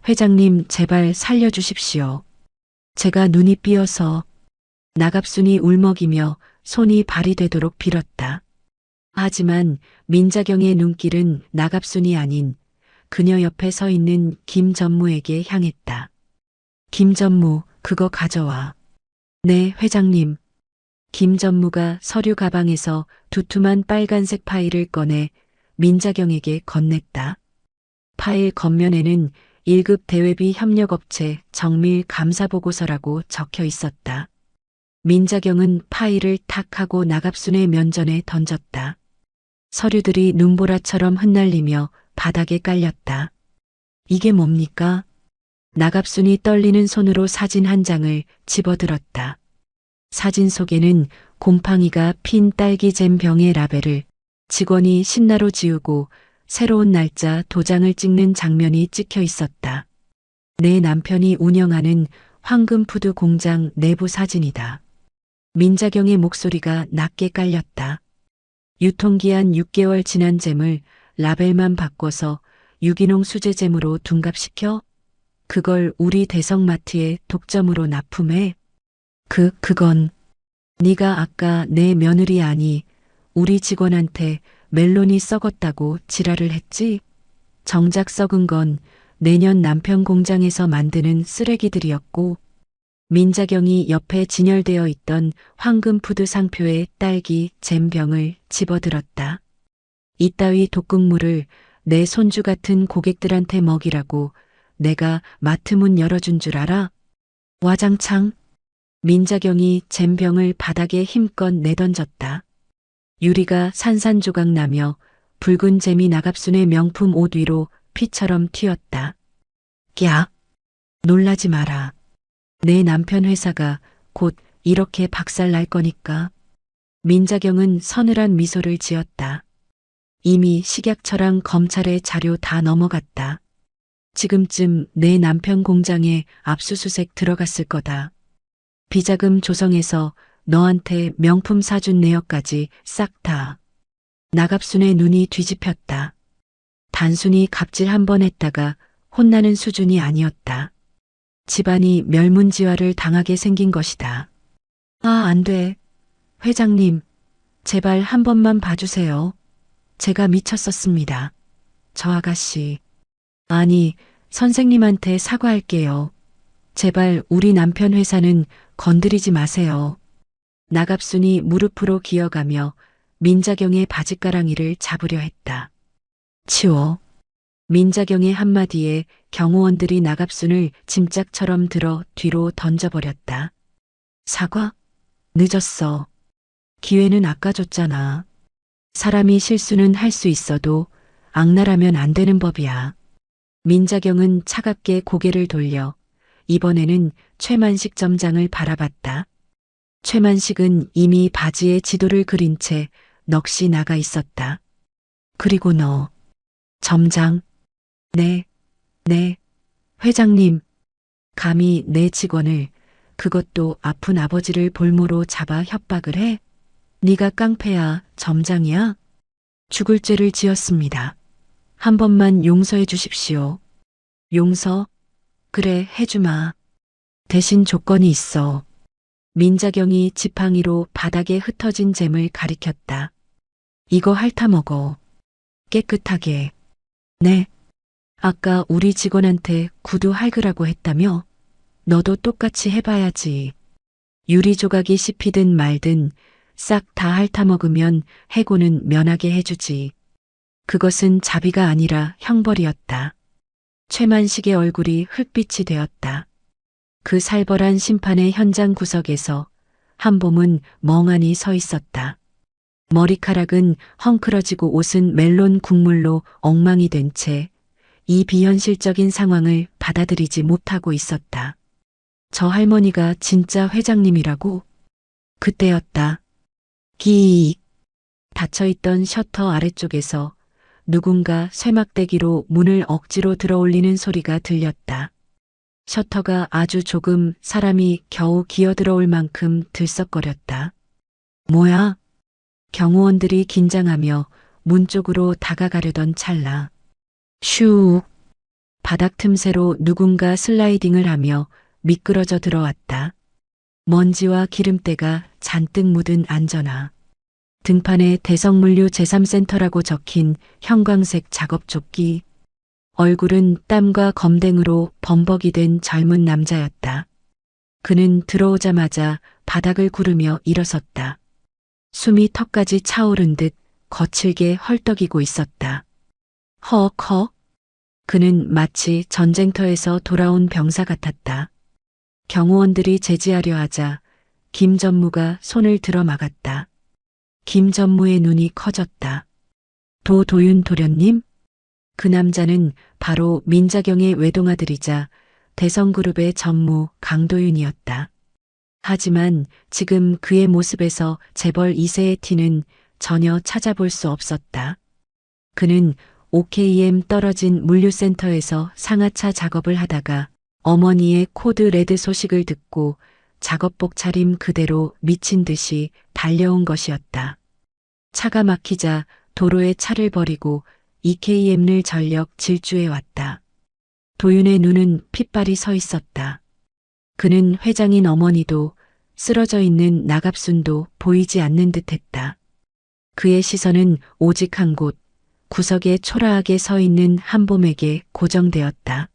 회장님 제발 살려주십시오. 제가 눈이 삐어서. 나갑순이 울먹이며 손이 발이 되도록 빌었다. 하지만 민자경의 눈길은 나갑순이 아닌 그녀 옆에 서 있는 김전무에게 향했다. 김전무, 그거 가져와. 네, 회장님. 김전무가 서류 가방에서 두툼한 빨간색 파일을 꺼내 민자경에게 건넸다. 파일 겉면에는 1급 대외비 협력업체 정밀 감사보고서라고 적혀 있었다. 민자경은 파일을 탁 하고 나갑순의 면전에 던졌다. 서류들이 눈보라처럼 흩날리며 바닥에 깔렸다. 이게 뭡니까? 나갑순이 떨리는 손으로 사진 한 장을 집어들었다. 사진 속에는 곰팡이가 핀 딸기잼 병의 라벨을 직원이 신나로 지우고 새로운 날짜 도장을 찍는 장면이 찍혀 있었다. 내 남편이 운영하는 황금푸드 공장 내부 사진이다. 민자경의 목소리가 낮게 깔렸다. 유통기한 6개월 지난 잼을 라벨만 바꿔서 유기농 수제잼으로 둔갑시켜? 그걸 우리 대성마트에 독점으로 납품해? 그건 네가 아까 내 며느리 아니 우리 직원한테 멜론이 썩었다고 지랄을 했지? 정작 썩은 건 내년 남편 공장에서 만드는 쓰레기들이었고 민자경이 옆에 진열되어 있던 황금푸드 상표의 딸기 잼병을 집어들었다. 이따위 독극물을 내 손주 같은 고객들한테 먹이라고 내가 마트 문 열어준 줄 알아? 와장창. 민자경이 잼병을 바닥에 힘껏 내던졌다. 유리가 산산조각 나며 붉은 잼이 나갑순의 명품 옷 위로 피처럼 튀었다. 야, 놀라지 마라. 내 남편 회사가 곧 이렇게 박살 날 거니까. 민자경은 서늘한 미소를 지었다. 이미 식약처랑 검찰의 자료 다 넘어갔다. 지금쯤 내 남편 공장에 압수수색 들어갔을 거다. 비자금 조성해서 너한테 명품 사준 내역까지 싹 다. 나갑순의 눈이 뒤집혔다. 단순히 갑질 한 번 했다가 혼나는 수준이 아니었다. 집안이 멸문지화를 당하게 생긴 것이다. 아, 안 돼. 회장님, 제발 한 번만 봐주세요. 제가 미쳤었습니다. 저 아가씨. 아니, 선생님한테 사과할게요. 제발 우리 남편 회사는 건드리지 마세요. 나갑순이 무릎으로 기어가며 민자경의 바짓가랑이를 잡으려 했다. 치워. 민자경의 한마디에 경호원들이 나갑순을 짐짝처럼 들어 뒤로 던져버렸다. 사과? 늦었어. 기회는 아까 줬잖아. 사람이 실수는 할 수 있어도 악랄하면 안 되는 법이야. 민자경은 차갑게 고개를 돌려 이번에는 최만식 점장을 바라봤다. 최만식은 이미 바지에 지도를 그린 채 넋이 나가 있었다. 그리고 너, 점장. 네, 회장님. 감히 내 직원을, 그것도 아픈 아버지를 볼모로 잡아 협박을 해? 네가 깡패야, 점장이야? 죽을 죄를 지었습니다. 한 번만 용서해 주십시오. 용서? 그래, 해주마. 대신 조건이 있어. 민자경이 지팡이로 바닥에 흩어진 잼을 가리켰다. 이거 핥아 먹어. 깨끗하게. 네. 아까 우리 직원한테 구두 핥으라고 했다며? 너도 똑같이 해봐야지. 유리 조각이 씹히든 말든 싹 다 핥아 먹으면 해고는 면하게 해주지. 그것은 자비가 아니라 형벌이었다. 최만식의 얼굴이 흙빛이 되었다. 그 살벌한 심판의 현장 구석에서 한봄은 멍하니 서 있었다. 머리카락은 헝클어지고 옷은 멜론 국물로 엉망이 된 채 이 비현실적인 상황을 받아들이지 못하고 있었다. 저 할머니가 진짜 회장님이라고? 그때였다. 기익. 닫혀있던 셔터 아래쪽에서 누군가 쇠막대기로 문을 억지로 들어올리는 소리가 들렸다. 셔터가 아주 조금 사람이 겨우 기어들어올 만큼 들썩거렸다. 뭐야? 경호원들이 긴장하며 문 쪽으로 다가가려던 찰나. 슈. 바닥 틈새로 누군가 슬라이딩을 하며 미끄러져 들어왔다. 먼지와 기름때가 잔뜩 묻은 안전화. 등판에 대성물류 제3센터라고 적힌 형광색 작업조끼. 얼굴은 땀과 검댕으로 범벅이 된 젊은 남자였다. 그는 들어오자마자 바닥을 구르며 일어섰다. 숨이 턱까지 차오른 듯 거칠게 헐떡이고 있었다. 헉헉. 그는 마치 전쟁터에서 돌아온 병사 같았다. 경호원들이 제지하려 하자 김 전무가 손을 들어 막았다. 김 전무의 눈이 커졌다. 도윤 도련님? 그 남자는 바로 민자경의 외동아들이자 대성그룹의 전무 강도윤이었다. 하지만 지금 그의 모습에서 재벌 2세의 티는 전혀 찾아볼 수 없었다. 그는 OKM 떨어진 물류센터에서 상하차 작업을 하다가 어머니의 코드 레드 소식을 듣고 작업복 차림 그대로 미친 듯이 달려온 것이었다. 차가 막히자 도로에 차를 버리고 EKM을 전력 질주해 왔다. 도윤의 눈은 핏발이 서 있었다. 그는 회장인 어머니도 쓰러져 있는 나갑순도 보이지 않는 듯했다. 그의 시선은 오직 한 곳, 구석에 초라하게 서 있는 한봄에게 고정되었다.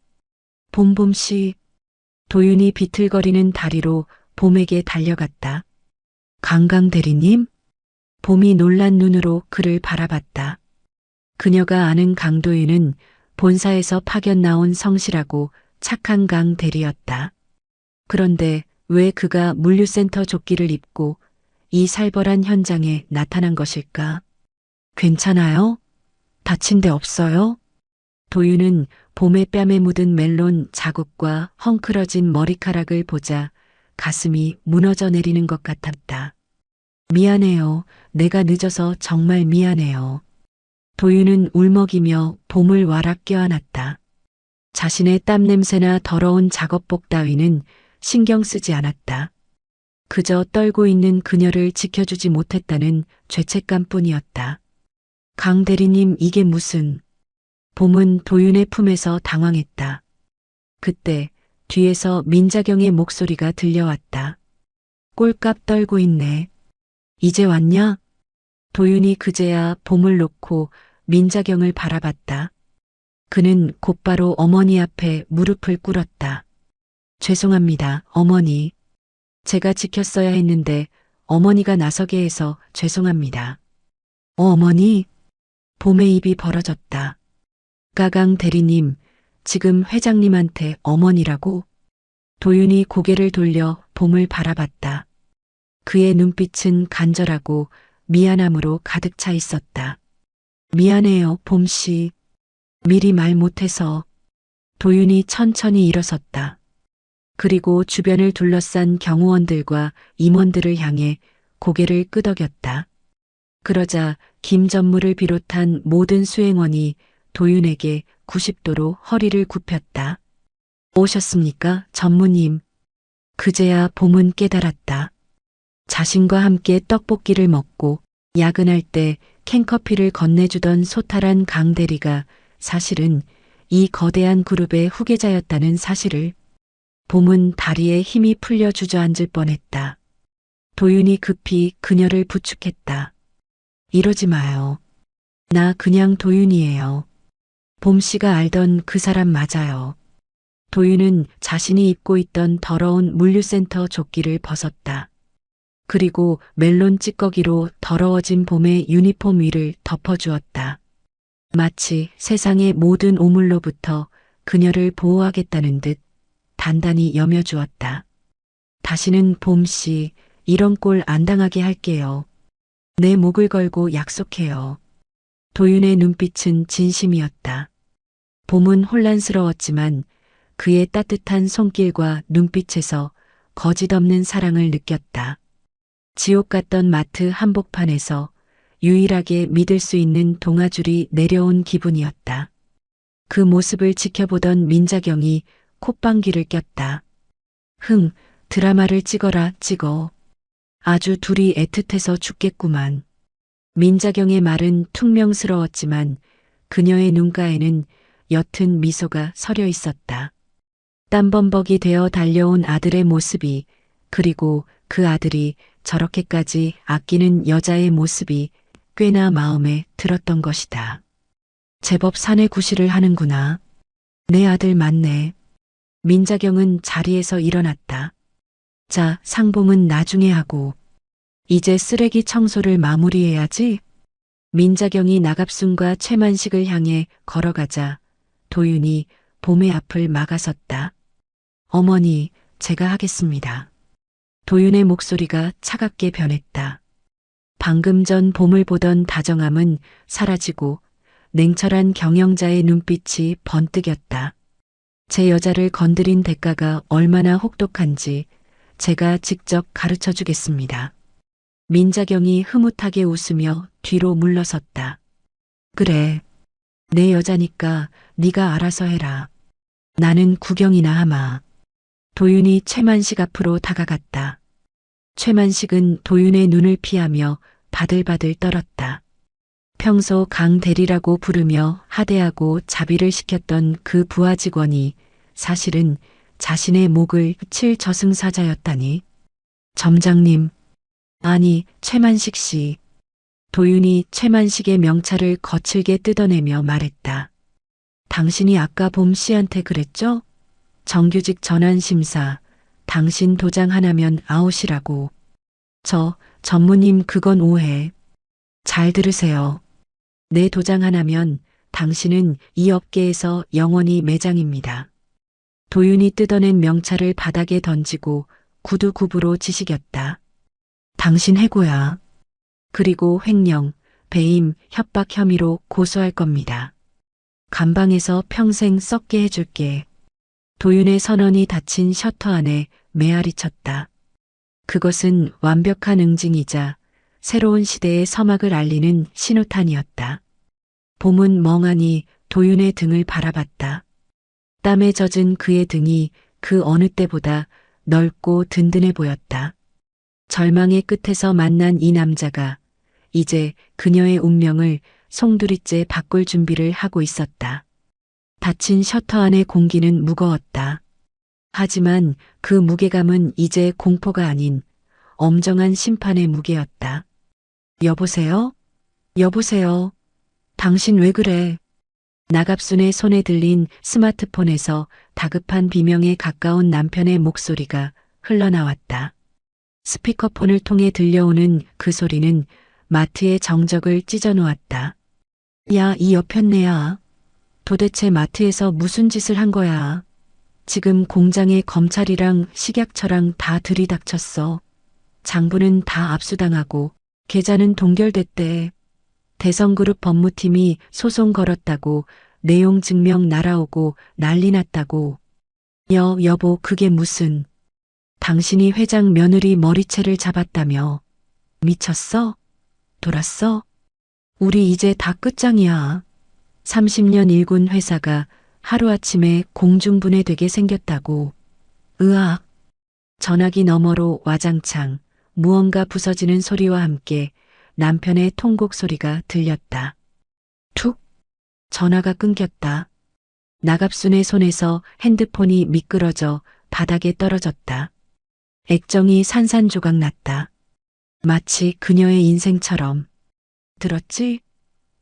봄씨. 도윤이 비틀거리는 다리로 봄에게 달려갔다. 강강 대리님? 봄이 놀란 눈으로 그를 바라봤다. 그녀가 아는 강도윤은 본사에서 파견 나온 성실하고 착한 강 대리였다. 그런데 왜 그가 물류센터 조끼를 입고 이 살벌한 현장에 나타난 것일까? 괜찮아요? 다친 데 없어요? 도윤은 봄의 뺨에 묻은 멜론 자국과 헝클어진 머리카락을 보자 가슴이 무너져 내리는 것 같았다. 미안해요. 내가 늦어서 정말 미안해요. 도윤은 울먹이며 봄을 와락 껴안았다. 자신의 땀 냄새나 더러운 작업복 따위는 신경 쓰지 않았다. 그저 떨고 있는 그녀를 지켜주지 못했다는 죄책감뿐이었다. 강 대리님 이게 무슨... 봄은 도윤의 품에서 당황했다. 그때 뒤에서 민자경의 목소리가 들려왔다. 꼴값 떨고 있네. 이제 왔냐? 도윤이 그제야 봄을 놓고 민자경을 바라봤다. 그는 곧바로 어머니 앞에 무릎을 꿇었다. 죄송합니다, 어머니. 제가 지켰어야 했는데 어머니가 나서게 해서 죄송합니다. 어머니? 봄의 입이 벌어졌다. 가강 대리님, 지금 회장님한테 어머니라고? 도윤이 고개를 돌려 봄을 바라봤다. 그의 눈빛은 간절하고 미안함으로 가득 차 있었다. 미안해요, 봄씨. 미리 말 못해서. 도윤이 천천히 일어섰다. 그리고 주변을 둘러싼 경호원들과 임원들을 향해 고개를 끄덕였다. 그러자 김 전무를 비롯한 모든 수행원이 도윤에게 90도로 허리를 굽혔다. 오셨습니까, 전무님? 그제야 봄은 깨달았다. 자신과 함께 떡볶이를 먹고 야근할 때 캔커피를 건네주던 소탈한 강 대리가 사실은 이 거대한 그룹의 후계자였다는 사실을. 봄은 다리에 힘이 풀려 주저앉을 뻔했다. 도윤이 급히 그녀를 부축했다. 이러지 마요. 나 그냥 도윤이에요. 봄씨가 알던 그 사람 맞아요. 도윤은 자신이 입고 있던 더러운 물류센터 조끼를 벗었다. 그리고 멜론 찌꺼기로 더러워진 봄의 유니폼 위를 덮어주었다. 마치 세상의 모든 오물로부터 그녀를 보호하겠다는 듯 단단히 여며주었다. 다시는 봄씨, 이런 꼴 안 당하게 할게요. 내 목을 걸고 약속해요. 도윤의 눈빛은 진심이었다. 봄은 혼란스러웠지만 그의 따뜻한 손길과 눈빛에서 거짓없는 사랑을 느꼈다. 지옥 같던 마트 한복판에서 유일하게 믿을 수 있는 동아줄이 내려온 기분이었다. 그 모습을 지켜보던 민자경이 콧방귀를 꼈다. 드라마를 찍어라, 찍어. 아주 둘이 애틋해서 죽겠구만. 민자경의 말은 퉁명스러웠지만 그녀의 눈가에는 옅은 미소가 서려 있었다. 땀범벅이 되어 달려온 아들의 모습이, 그리고 그 아들이 저렇게까지 아끼는 여자의 모습이 꽤나 마음에 들었던 것이다. 제법 사내 구실을 하는구나. 내 아들 맞네. 민자경은 자리에서 일어났다. 자, 상봉은 나중에 하고. 이제 쓰레기 청소를 마무리해야지. 민자경이 나갑순과 최만식을 향해 걸어가자 도윤이 봄의 앞을 막아섰다. 어머니, 제가 하겠습니다. 도윤의 목소리가 차갑게 변했다. 방금 전 봄을 보던 다정함은 사라지고 냉철한 경영자의 눈빛이 번뜩였다. 제 여자를 건드린 대가가 얼마나 혹독한지 제가 직접 가르쳐 주겠습니다. 민자경이 흐뭇하게 웃으며 뒤로 물러섰다. 그래, 내 여자니까 네가 알아서 해라. 나는 구경이나 하마. 도윤이 최만식 앞으로 다가갔다. 최만식은 도윤의 눈을 피하며 바들바들 떨었다. 평소 강 대리라고 부르며 하대하고 자비를 시켰던 그 부하 직원이 사실은 자신의 목을 칠 저승사자였다니. 점장님, 아니 최만식 씨. 도윤이 최만식의 명찰을 거칠게 뜯어내며 말했다. 당신이 아까 봄 씨한테 그랬죠? 정규직 전환심사, 당신 도장 하나면 아웃이라고. 전무님 그건 오해. 잘 들으세요. 내 도장 하나면 당신은 이 업계에서 영원히 매장입니다. 도윤이 뜯어낸 명찰을 바닥에 던지고 구두굽으로 지시겼다. 당신 해고야. 그리고 횡령, 배임, 협박 혐의로 고소할 겁니다. 감방에서 평생 썩게 해줄게. 도윤의 선언이 닫힌 셔터 안에 메아리 쳤다. 그것은 완벽한 응징이자 새로운 시대의 서막을 알리는 신호탄이었다. 봄은 멍하니 도윤의 등을 바라봤다. 땀에 젖은 그의 등이 그 어느 때보다 넓고 든든해 보였다. 절망의 끝에서 만난 이 남자가 이제 그녀의 운명을 송두리째 바꿀 준비를 하고 있었다. 닫힌 셔터 안의 공기는 무거웠다. 하지만 그 무게감은 이제 공포가 아닌 엄정한 심판의 무게였다. 여보세요? 여보세요? 당신 왜 그래? 나갑순의 손에 들린 스마트폰에서 다급한 비명에 가까운 남편의 목소리가 흘러나왔다. 스피커폰을 통해 들려오는 그 소리는 마트의 정적을 찢어놓았다. 야, 이 여편네야. 도대체 마트에서 무슨 짓을 한 거야? 지금 공장에 검찰이랑 식약처랑 다 들이닥쳤어. 장부는 다 압수당하고 계좌는 동결됐대. 대성그룹 법무팀이 소송 걸었다고 내용 증명 날아오고 난리 났다고. 여보 그게 무슨. 당신이 회장 며느리 머리채를 잡았다며. 미쳤어? 돌았어? 우리 이제 다 끝장이야. 30년 일군 회사가 하루아침에 공중분해되게 생겼다고. 으악. 전화기 너머로 와장창 무언가 부서지는 소리와 함께 남편의 통곡 소리가 들렸다. 툭. 전화가 끊겼다. 나갑순의 손에서 핸드폰이 미끄러져 바닥에 떨어졌다. 액정이 산산조각 났다. 마치 그녀의 인생처럼. 들었지?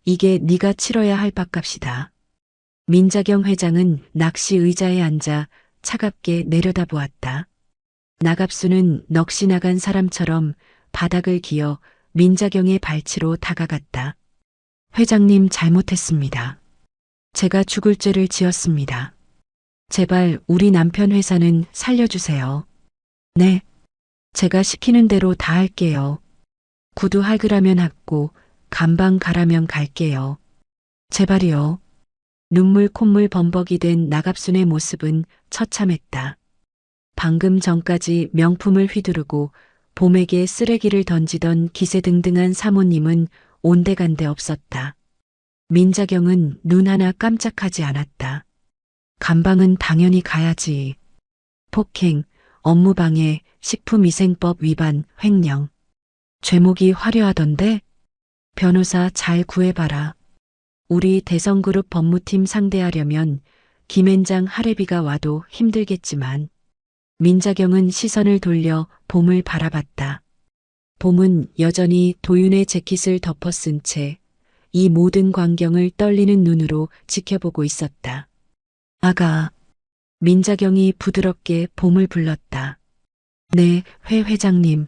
이게 네가 치러야 할 밥값이다. 민자경 회장은 낚시 의자에 앉아 차갑게 내려다보았다. 나갑수는 넋이 나간 사람처럼 바닥을 기어 민자경의 발치로 다가갔다. 회장님 잘못했습니다. 제가 죽을 죄를 지었습니다. 제발 우리 남편 회사는 살려주세요. 네. 제가 시키는 대로 다 할게요. 구두 할그라면 할고 감방 가라면 갈게요. 제발이요. 눈물 콧물 범벅이 된 나갑순의 모습은 처참했다. 방금 전까지 명품을 휘두르고 봄에게 쓰레기를 던지던 기세등등한 사모님은 온데간데 없었다. 민자경은 눈 하나 깜짝하지 않았다. 감방은 당연히 가야지. 폭행, 업무방해, 식품위생법 위반, 횡령. 죄목이 화려하던데? 변호사 잘 구해봐라. 우리 대성그룹 법무팀 상대하려면 김앤장 할애비가 와도 힘들겠지만 민자경은 시선을 돌려 봄을 바라봤다. 봄은 여전히 도윤의 재킷을 덮어쓴 채 이 모든 광경을 떨리는 눈으로 지켜보고 있었다. 아가. 민자경이 부드럽게 봄을 불렀다. 네, 회 회장님.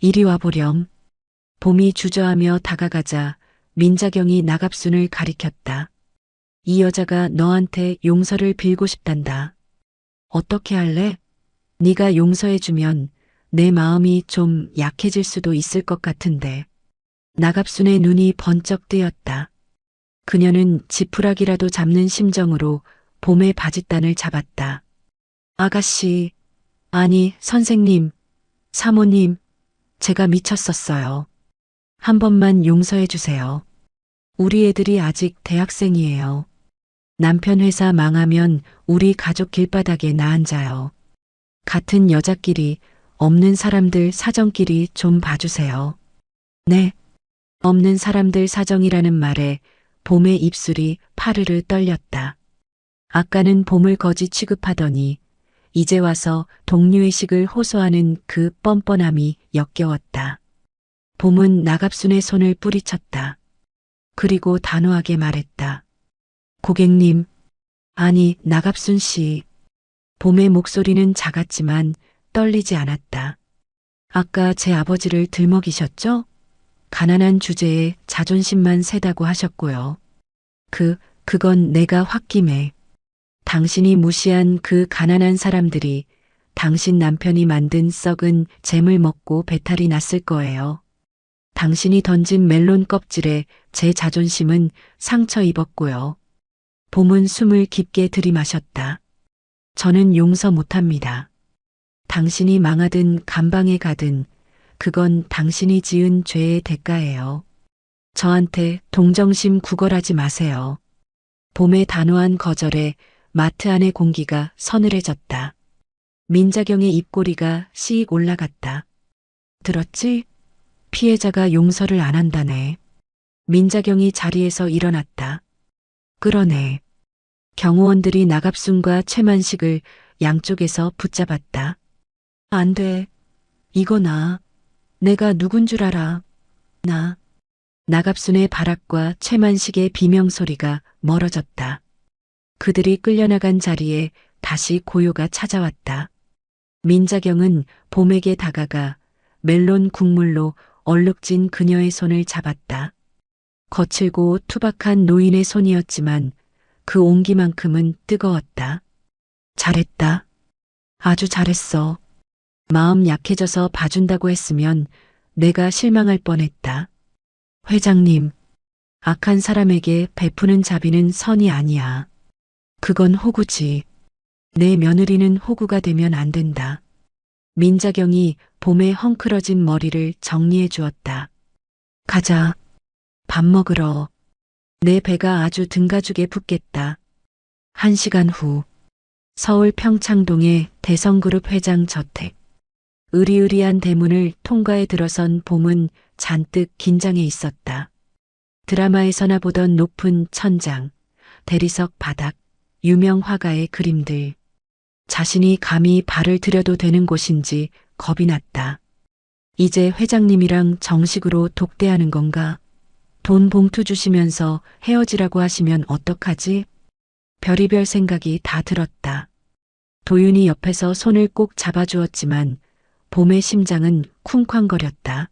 이리 와보렴. 봄이 주저하며 다가가자 민자경이 나갑순을 가리켰다. 이 여자가 너한테 용서를 빌고 싶단다. 어떻게 할래? 네가 용서해주면 내 마음이 좀 약해질 수도 있을 것 같은데. 나갑순의 눈이 번쩍 뜨였다. 그녀는 지푸라기라도 잡는 심정으로 봄의 바짓단을 잡았다. 아가씨, 아니 선생님, 사모님, 제가 미쳤었어요. 한 번만 용서해 주세요. 우리 애들이 아직 대학생이에요. 남편 회사 망하면 우리 가족 길바닥에 나앉아요. 같은 여자끼리 없는 사람들 사정끼리 좀 봐주세요. 네. 없는 사람들 사정이라는 말에 봄의 입술이 파르르 떨렸다. 아까는 봄을 거지 취급하더니 이제 와서 동료의식을 호소하는 그 뻔뻔함이 역겨웠다. 봄은 나갑순의 손을 뿌리쳤다. 그리고 단호하게 말했다. 고객님, 아니 나갑순 씨. 봄의 목소리는 작았지만 떨리지 않았다. 아까 제 아버지를 들먹이셨죠? 가난한 주제에 자존심만 세다고 하셨고요. 그건 내가 홧김에. 당신이 무시한 그 가난한 사람들이 당신 남편이 만든 썩은 잼을 먹고 배탈이 났을 거예요. 당신이 던진 멜론 껍질에 제 자존심은 상처 입었고요. 봄은 숨을 깊게 들이마셨다. 저는 용서 못합니다. 당신이 망하든 감방에 가든 그건 당신이 지은 죄의 대가예요. 저한테 동정심 구걸하지 마세요. 봄의 단호한 거절에 마트 안의 공기가 서늘해졌다. 민자경의 입꼬리가 씩 올라갔다. 들었지? 피해자가 용서를 안 한다네. 민자경이 자리에서 일어났다. 그러네. 경호원들이 나갑순과 최만식을 양쪽에서 붙잡았다. 안 돼. 이거 나. 내가 누군 줄 알아. 나. 나갑순의 발악과 최만식의 비명소리가 멀어졌다. 그들이 끌려나간 자리에 다시 고요가 찾아왔다. 민자경은 봄에게 다가가 멜론 국물로 얼룩진 그녀의 손을 잡았다. 거칠고 투박한 노인의 손이었지만 그 온기만큼은 뜨거웠다. 잘했다. 아주 잘했어. 마음 약해져서 봐준다고 했으면 내가 실망할 뻔했다. 회장님, 악한 사람에게 베푸는 자비는 선이 아니야. 그건 호구지. 내 며느리는 호구가 되면 안 된다. 민자경이 봄에 헝클어진 머리를 정리해 주었다. 가자. 밥 먹으러. 내 배가 아주 등가죽에 붙겠다. 1시간 후. 서울 평창동의 대성그룹 회장 저택. 으리으리한 대문을 통과해 들어선 봄은 잔뜩 긴장해 있었다. 드라마에서나 보던 높은 천장, 대리석 바닥, 유명 화가의 그림들. 자신이 감히 발을 들여도 되는 곳인지 겁이 났다. 이제 회장님이랑 정식으로 독대하는 건가? 돈 봉투 주시면서 헤어지라고 하시면 어떡하지? 별의별 생각이 다 들었다. 도윤이 옆에서 손을 꼭 잡아주었지만 봄의 심장은 쿵쾅거렸다.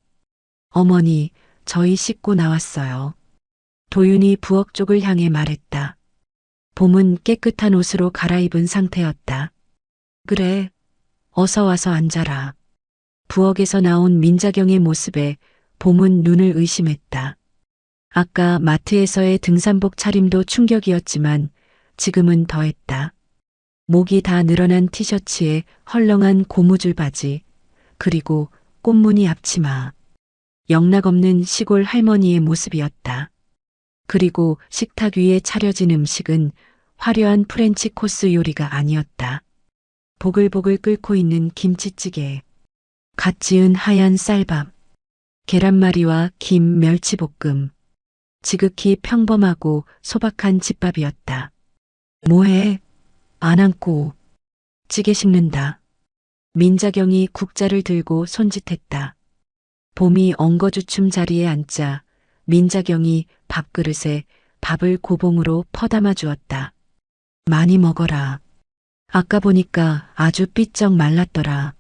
어머니, 저희 씻고 나왔어요. 도윤이 부엌 쪽을 향해 말했다. 봄은 깨끗한 옷으로 갈아입은 상태였다. 그래, 어서 와서 앉아라. 부엌에서 나온 민자경의 모습에 봄은 눈을 의심했다. 아까 마트에서의 등산복 차림도 충격이었지만 지금은 더했다. 목이 다 늘어난 티셔츠에 헐렁한 고무줄 바지, 그리고 꽃무늬 앞치마. 영락없는 시골 할머니의 모습이었다. 그리고 식탁 위에 차려진 음식은 화려한 프렌치 코스 요리가 아니었다. 보글보글 끓고 있는 김치찌개, 갓 지은 하얀 쌀밥, 계란말이와 김 멸치볶음, 지극히 평범하고 소박한 집밥이었다. 뭐해? 안 앉고. 찌개 식는다. 민자경이 국자를 들고 손짓했다. 봄이 엉거주춤 자리에 앉자 민자경이 밥그릇에 밥을 고봉으로 퍼담아 주었다. 많이 먹어라. 아까 보니까 아주 삐쩍 말랐더라.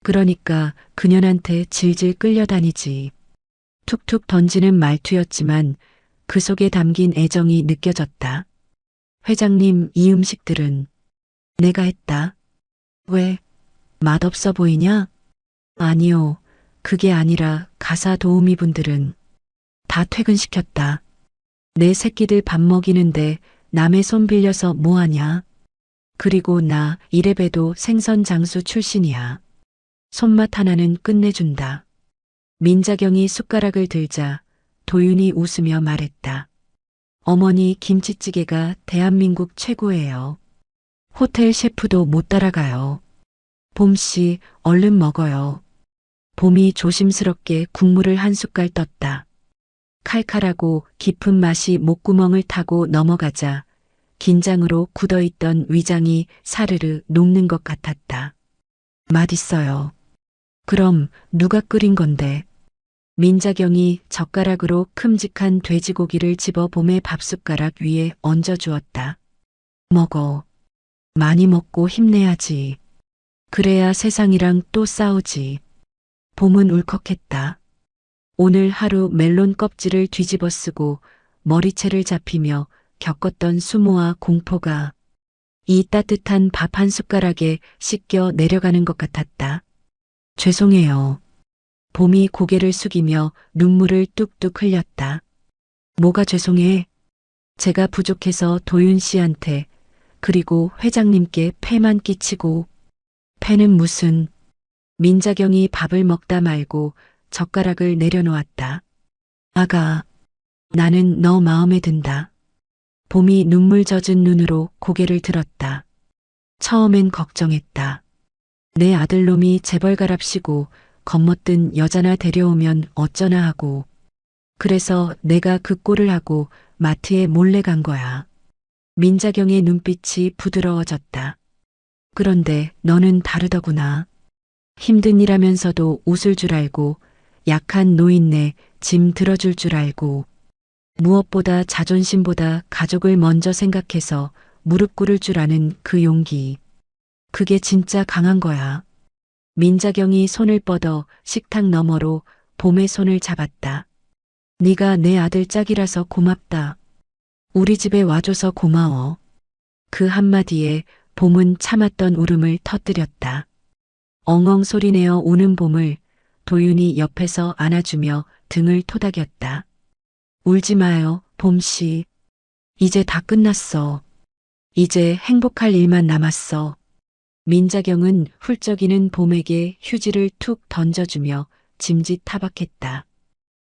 그러니까 그년한테 질질 끌려다니지. 툭툭 던지는 말투였지만 그 속에 담긴 애정이 느껴졌다. 회장님, 이 음식들은 내가 했다. 왜? 맛없어 보이냐? 아니요. 그게 아니라 가사 도우미 분들은 다 퇴근시켰다. 내 새끼들 밥 먹이는데 남의 손 빌려서 뭐하냐? 그리고 나 이래봬도 생선 장수 출신이야. 손맛 하나는 끝내준다. 민자경이 숟가락을 들자 도윤이 웃으며 말했다. 어머니 김치찌개가 대한민국 최고예요. 호텔 셰프도 못 따라가요. 봄씨, 얼른 먹어요. 봄이 조심스럽게 국물을 한 숟갈 떴다. 칼칼하고 깊은 맛이 목구멍을 타고 넘어가자 긴장으로 굳어있던 위장이 사르르 녹는 것 같았다. 맛있어요. 그럼 누가 끓인 건데? 민자경이 젓가락으로 큼직한 돼지고기를 집어 봄의 밥숟가락 위에 얹어주었다. 먹어. 많이 먹고 힘내야지. 그래야 세상이랑 또 싸우지. 봄은 울컥했다. 오늘 하루 멜론 껍질을 뒤집어 쓰고 머리채를 잡히며 겪었던 수모와 공포가 이 따뜻한 밥 한 숟가락에 씻겨 내려가는 것 같았다. 죄송해요. 봄이 고개를 숙이며 눈물을 뚝뚝 흘렸다. 뭐가 죄송해? 제가 부족해서 도윤 씨한테 그리고 회장님께 폐만 끼치고. 폐는 무슨. 민자경이 밥을 먹다 말고 젓가락을 내려놓았다. 아가, 나는 너 마음에 든다. 봄이 눈물 젖은 눈으로 고개를 들었다. 처음엔 걱정했다. 내 아들놈이 재벌가랍시고 겉멋든 여자나 데려오면 어쩌나 하고. 그래서 내가 그 꼴을 하고 마트에 몰래 간 거야. 민자경의 눈빛이 부드러워졌다. 그런데 너는 다르더구나. 힘든 일하면서도 웃을 줄 알고 약한 노인네 짐 들어줄 줄 알고 무엇보다 자존심보다 가족을 먼저 생각해서 무릎 꿇을 줄 아는 그 용기. 그게 진짜 강한 거야. 민자경이 손을 뻗어 식탁 너머로 봄의 손을 잡았다. 네가 내 아들 짝이라서 고맙다. 우리 집에 와줘서 고마워. 그 한마디에 봄은 참았던 울음을 터뜨렸다. 엉엉 소리내어 우는 봄을 도윤이 옆에서 안아주며 등을 토닥였다. 울지 마요, 봄씨. 이제 다 끝났어. 이제 행복할 일만 남았어. 민자경은 훌쩍이는 봄에게 휴지를 툭 던져주며 짐짓 타박했다.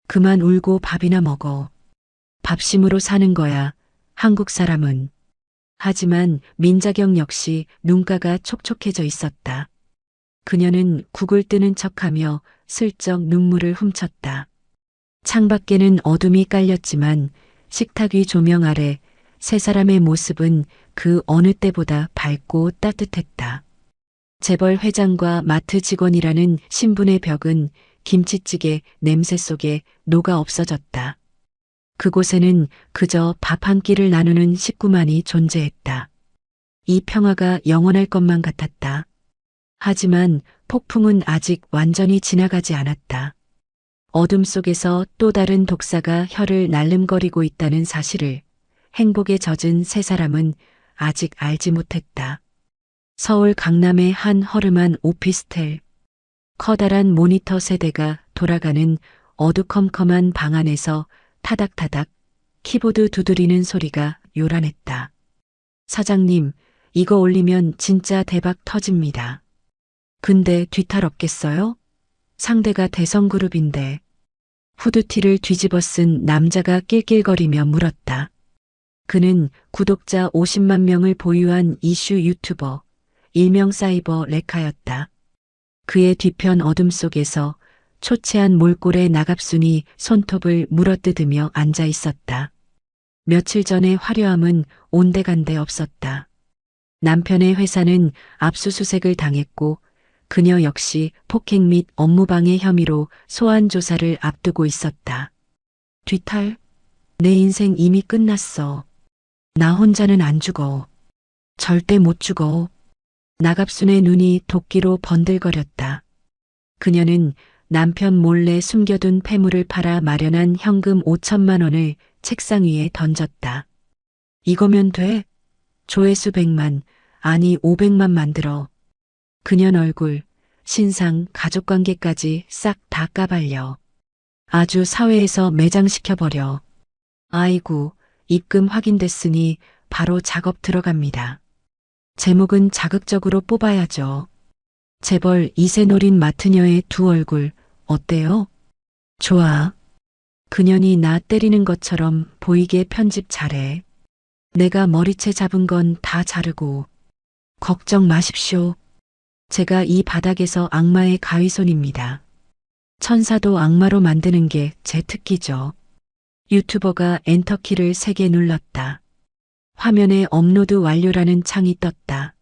그만 울고 밥이나 먹어. 밥심으로 사는 거야, 한국 사람은. 하지만 민자경 역시 눈가가 촉촉해져 있었다. 그녀는 국을 뜨는 척하며 슬쩍 눈물을 훔쳤다. 창밖에는 어둠이 깔렸지만 식탁 위 조명 아래 세 사람의 모습은 그 어느 때보다 밝고 따뜻했다. 재벌 회장과 마트 직원이라는 신분의 벽은 김치찌개 냄새 속에 녹아 없어졌다. 그곳에는 그저 밥 한 끼를 나누는 식구만이 존재했다. 이 평화가 영원할 것만 같았다. 하지만 폭풍은 아직 완전히 지나가지 않았다. 어둠 속에서 또 다른 독사가 혀를 날름거리고 있다는 사실을 행복에 젖은 세 사람은 아직 알지 못했다. 서울 강남의 한 허름한 오피스텔. 커다란 모니터 세대가 돌아가는 어두컴컴한 방 안에서 타닥타닥 키보드 두드리는 소리가 요란했다. 사장님, 이거 올리면 진짜 대박 터집니다. 근데 뒤탈 없겠어요? 상대가 대성그룹인데. 후드티를 뒤집어 쓴 남자가 낄낄거리며 물었다. 그는 구독자 50만 명을 보유한 이슈 유튜버, 일명 사이버 레카였다. 그의 뒤편 어둠 속에서 초췌한 몰골의 나갑순이 손톱을 물어뜯으며 앉아 있었다. 며칠 전의 화려함은 온데간데 없었다. 남편의 회사는 압수수색을 당했고 그녀 역시 폭행 및 업무방해 혐의로 소환 조사를 앞두고 있었다. 뒤탈? 내 인생 이미 끝났어. 나 혼자는 안 죽어. 절대 못 죽어. 나갑순의 눈이 도끼로 번들거렸다. 그녀는 남편 몰래 숨겨둔 폐물을 팔아 마련한 현금 5천만 원을 책상 위에 던졌다. 이거면 돼? 조회수 100만, 아니 500만 만들어. 그년 얼굴, 신상, 가족관계까지 싹 다 까발려. 아주 사회에서 매장시켜버려. 아이고, 입금 확인됐으니 바로 작업 들어갑니다. 제목은 자극적으로 뽑아야죠. 재벌 이세노린 마트녀의 두 얼굴, 어때요? 좋아. 그년이 나 때리는 것처럼 보이게 편집 잘해. 내가 머리채 잡은 건 다 자르고. 걱정 마십시오. 제가 이 바닥에서 악마의 가위손입니다. 천사도 악마로 만드는 게 제 특기죠. 유튜버가 엔터키를 3개 눌렀다. 화면에 업로드 완료라는 창이 떴다.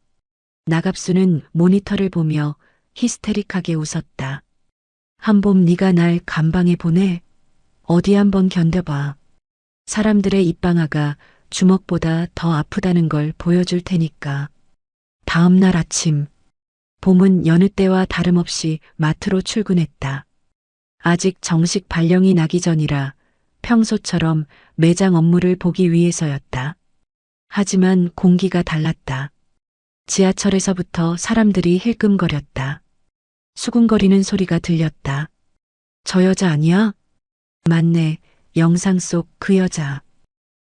나갑수는 모니터를 보며 히스테릭하게 웃었다. 한봄 네가 날 감방에 보내? 어디 한번 견뎌봐. 사람들의 입방아가 주먹보다 더 아프다는 걸 보여줄 테니까. 다음 날 아침, 봄은 여느 때와 다름없이 마트로 출근했다. 아직 정식 발령이 나기 전이라 평소처럼 매장 업무를 보기 위해서였다. 하지만 공기가 달랐다. 지하철에서부터 사람들이 힐끔거렸다. 수군거리는 소리가 들렸다. 저 여자 아니야? 맞네, 영상 속 그 여자.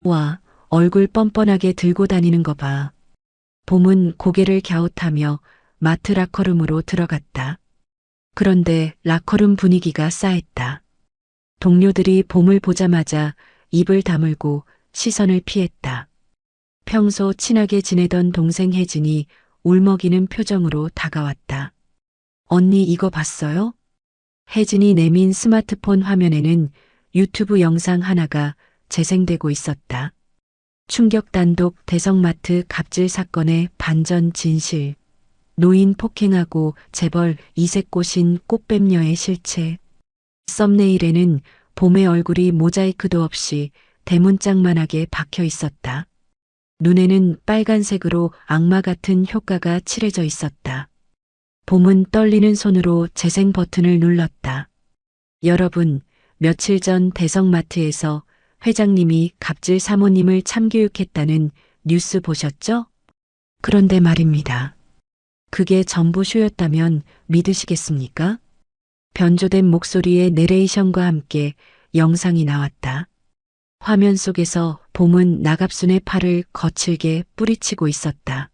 와, 얼굴 뻔뻔하게 들고 다니는 거 봐. 봄은 고개를 갸웃하며 마트 라커룸으로 들어갔다. 그런데 라커룸 분위기가 싸했다. 동료들이 봄을 보자마자 입을 다물고 시선을 피했다. 평소 친하게 지내던 동생 혜진이 울먹이는 표정으로 다가왔다. 언니 이거 봤어요? 혜진이 내민 스마트폰 화면에는 유튜브 영상 하나가 재생되고 있었다. 충격 단독 대성마트 갑질 사건의 반전 진실. 노인 폭행하고 재벌 이색꽃인 꽃뱀녀의 실체. 썸네일에는 봄의 얼굴이 모자이크도 없이 대문짝만하게 박혀 있었다. 눈에는 빨간색으로 악마 같은 효과가 칠해져 있었다. 봄은 떨리는 손으로 재생 버튼을 눌렀다. 여러분, 며칠 전 대성마트에서 회장님이 갑질 사모님을 참교육했다는 뉴스 보셨죠? 그런데 말입니다. 그게 전부 쇼였다면 믿으시겠습니까? 변조된 목소리의 내레이션과 함께 영상이 나왔다. 화면 속에서 봄은 나갑순의 팔을 거칠게 뿌리치고 있었다.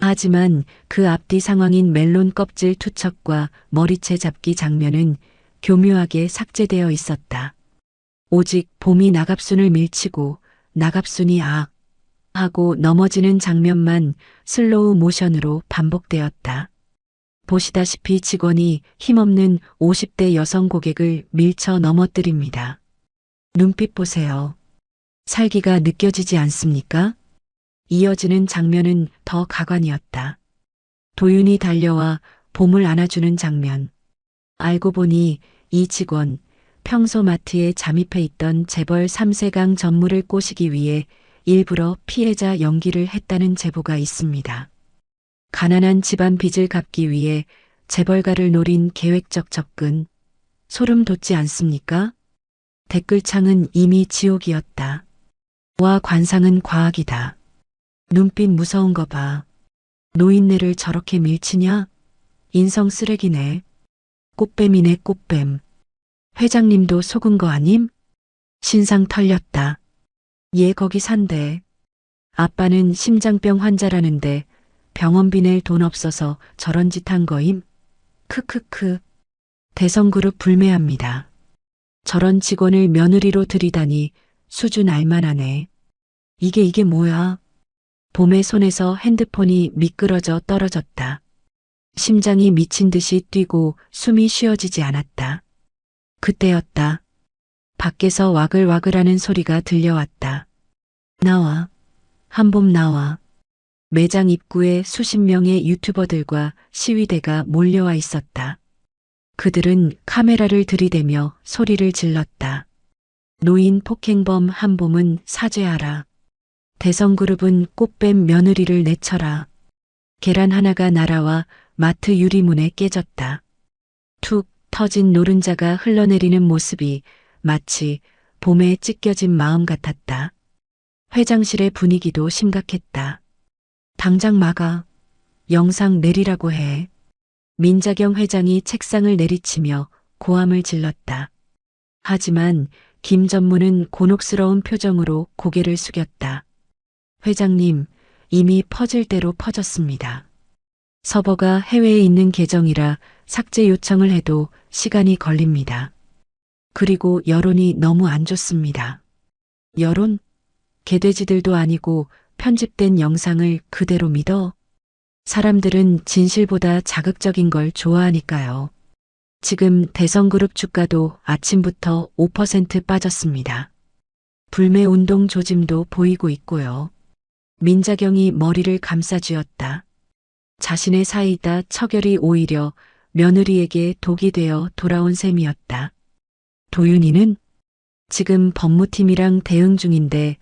하지만 그 앞뒤 상황인 멜론 껍질 투척과 머리채 잡기 장면은 교묘하게 삭제되어 있었다. 오직 봄이 나갑순을 밀치고 나갑순이 악 하고 넘어지는 장면만 슬로우 모션으로 반복되었다. 보시다시피 직원이 힘없는 50대 여성 고객을 밀쳐 넘어뜨립니다. 눈빛 보세요. 살기가 느껴지지 않습니까? 이어지는 장면은 더 가관이었다. 도윤이 달려와 봄을 안아주는 장면. 알고 보니 이 직원, 평소 마트에 잠입해 있던 재벌 3세강 전무를 꼬시기 위해 일부러 피해자 연기를 했다는 제보가 있습니다. 가난한 집안 빚을 갚기 위해 재벌가를 노린 계획적 접근. 소름 돋지 않습니까? 댓글창은 이미 지옥이었다. 와 관상은 과학이다. 눈빛 무서운 거 봐. 노인네를 저렇게 밀치냐? 인성 쓰레기네. 꽃뱀이네 꽃뱀. 회장님도 속은 거 아님? 신상 털렸다. 얘 거기 산대. 아빠는 심장병 환자라는데 병원비 낼 돈 없어서 저런 짓 한 거임? 크크크. 대성그룹 불매합니다. 저런 직원을 며느리로 들이다니 수준 알만하네. 이게 뭐야? 봄의 손에서 핸드폰이 미끄러져 떨어졌다. 심장이 미친 듯이 뛰고 숨이 쉬어지지 않았다. 그때였다. 밖에서 와글와글하는 소리가 들려왔다. 나와. 한봄 나와. 매장 입구에 수십 명의 유튜버들과 시위대가 몰려와 있었다. 그들은 카메라를 들이대며 소리를 질렀다. 노인 폭행범 한봄은 사죄하라. 대성그룹은 꽃뱀 며느리를 내쳐라. 계란 하나가 날아와 마트 유리문에 깨졌다. 툭 터진 노른자가 흘러내리는 모습이 마치 봄에 찢겨진 마음 같았다. 회장실의 분위기도 심각했다. 당장 막아. 영상 내리라고 해. 민자경 회장이 책상을 내리치며 고함을 질렀다. 하지만 김 전무는 곤혹스러운 표정으로 고개를 숙였다. 회장님, 이미 퍼질 대로 퍼졌습니다. 서버가 해외에 있는 계정이라 삭제 요청을 해도 시간이 걸립니다. 그리고 여론이 너무 안 좋습니다. 여론? 개돼지들도 아니고 편집된 영상을 그대로 믿어? 사람들은 진실보다 자극적인 걸 좋아하니까요. 지금 대성그룹 주가도 아침부터 5% 빠졌습니다. 불매운동 조짐도 보이고 있고요. 민자경이 머리를 감싸쥐었다. 자신의 사이다 처결이 오히려 며느리에게 독이 되어 돌아온 셈이었다. 도윤이는 지금 법무팀이랑 대응 중인데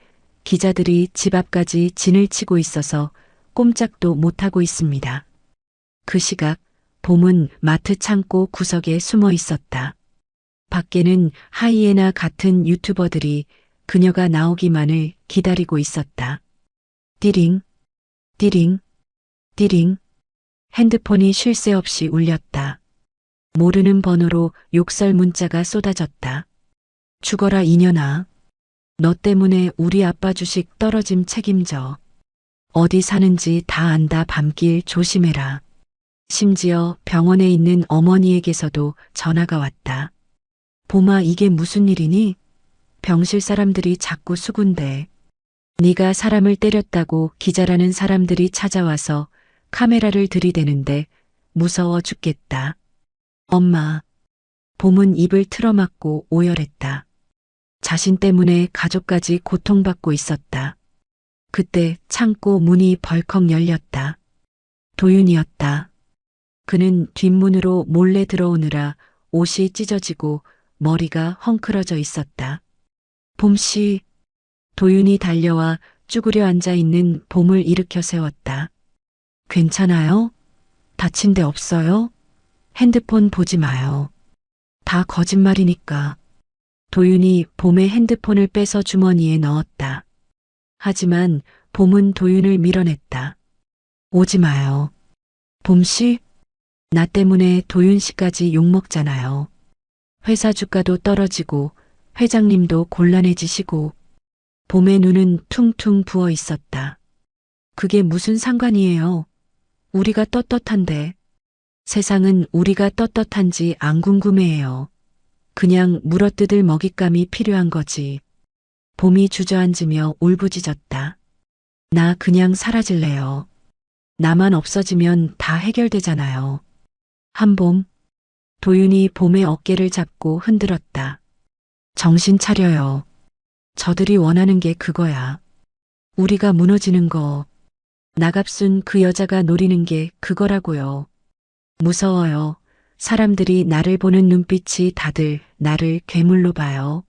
기자들이 집 앞까지 진을 치고 있어서 꼼짝도 못하고 있습니다. 그 시각 봄은 마트 창고 구석에 숨어 있었다. 밖에는 하이에나 같은 유튜버들이 그녀가 나오기만을 기다리고 있었다. 띠링, 띠링, 띠링. 핸드폰이 쉴 새 없이 울렸다. 모르는 번호로 욕설 문자가 쏟아졌다. 죽어라 이년아. 너 때문에 우리 아빠 주식 떨어짐 책임져. 어디 사는지 다 안다 밤길 조심해라. 심지어 병원에 있는 어머니에게서도 전화가 왔다. 봄아 이게 무슨 일이니? 병실 사람들이 자꾸 수군대. 네가 사람을 때렸다고 기자라는 사람들이 찾아와서 카메라를 들이대는데 무서워 죽겠다. 엄마. 봄은 입을 틀어막고 오열했다. 자신 때문에 가족까지 고통받고 있었다. 그때 창고 문이 벌컥 열렸다. 도윤이었다. 그는 뒷문으로 몰래 들어오느라 옷이 찢어지고 머리가 헝클어져 있었다. 봄씨. 도윤이 달려와 쭈그려 앉아 있는 봄을 일으켜 세웠다. 괜찮아요? 다친 데 없어요? 핸드폰 보지 마요. 다 거짓말이니까. 도윤이 봄의 핸드폰을 빼서 주머니에 넣었다. 하지만 봄은 도윤을 밀어냈다. 오지 마요. 봄씨? 나 때문에 도윤씨까지 욕먹잖아요. 회사 주가도 떨어지고 회장님도 곤란해지시고. 봄의 눈은 퉁퉁 부어 있었다. 그게 무슨 상관이에요? 우리가 떳떳한데. 세상은 우리가 떳떳한지 안 궁금해해요. 그냥 물어뜯을 먹잇감이 필요한 거지. 봄이 주저앉으며 울부짖었다. 나 그냥 사라질래요. 나만 없어지면 다 해결되잖아요. 한봄. 도윤이 봄의 어깨를 잡고 흔들었다. 정신 차려요. 저들이 원하는 게 그거야. 우리가 무너지는 거. 나갑순 그 여자가 노리는 게 그거라고요. 무서워요. 사람들이 나를 보는 눈빛이 다들 나를 괴물로 봐요.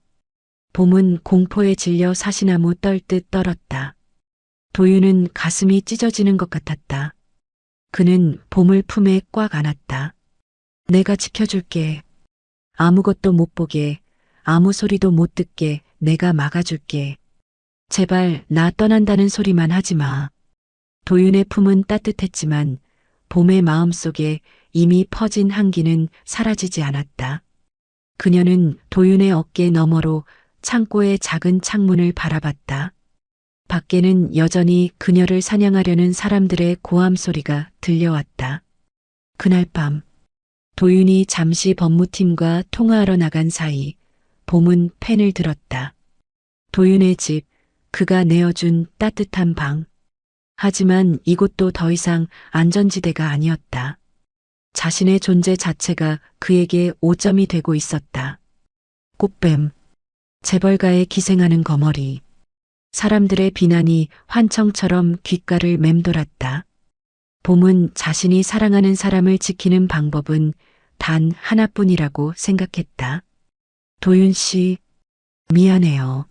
봄은 공포에 질려 사시나무 떨듯 떨었다. 도윤은 가슴이 찢어지는 것 같았다. 그는 봄을 품에 꽉 안았다. 내가 지켜줄게. 아무것도 못 보게, 아무 소리도 못 듣게 내가 막아줄게. 제발 나 떠난다는 소리만 하지 마. 도윤의 품은 따뜻했지만 봄의 마음속에 이미 퍼진 한기는 사라지지 않았다. 그녀는 도윤의 어깨 너머로 창고의 작은 창문을 바라봤다. 밖에는 여전히 그녀를 사냥하려는 사람들의 고함 소리가 들려왔다. 그날 밤, 도윤이 잠시 법무팀과 통화하러 나간 사이 봄은 펜을 들었다. 도윤의 집, 그가 내어준 따뜻한 방. 하지만 이곳도 더 이상 안전지대가 아니었다. 자신의 존재 자체가 그에게 오점이 되고 있었다. 꽃뱀, 재벌가에 기생하는 거머리. 사람들의 비난이 환청처럼 귓가를 맴돌았다. 봄은 자신이 사랑하는 사람을 지키는 방법은 단 하나뿐이라고 생각했다. 도윤 씨, 미안해요.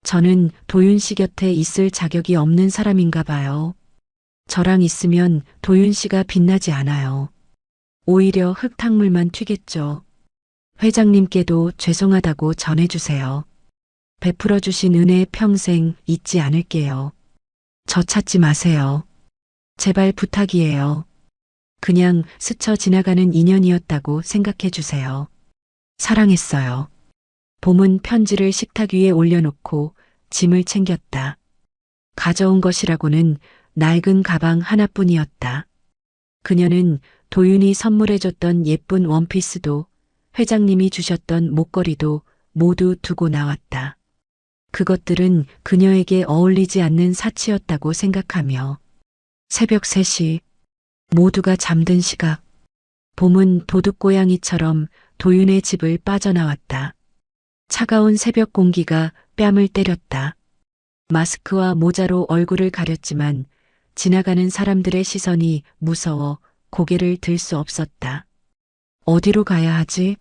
저는 도윤 씨 곁에 있을 자격이 없는 사람인가 봐요. 저랑 있으면 도윤 씨가 빛나지 않아요. 오히려 흙탕물만 튀겠죠. 회장님께도 죄송하다고 전해주세요. 베풀어 주신 은혜 평생 잊지 않을게요. 저 찾지 마세요. 제발 부탁이에요. 그냥 스쳐 지나가는 인연이었다고 생각해 주세요. 사랑했어요. 봄은 편지를 식탁 위에 올려놓고 짐을 챙겼다. 가져온 것이라고는 낡은 가방 하나뿐이었다. 그녀는 도윤이 선물해줬던 예쁜 원피스도 회장님이 주셨던 목걸이도 모두 두고 나왔다. 그것들은 그녀에게 어울리지 않는 사치였다고 생각하며 새벽 3시 모두가 잠든 시각 봄은 도둑고양이처럼 도윤의 집을 빠져나왔다. 차가운 새벽 공기가 뺨을 때렸다. 마스크와 모자로 얼굴을 가렸지만 지나가는 사람들의 시선이 무서워 고개를 들 수 없었다. 어디로 가야 하지?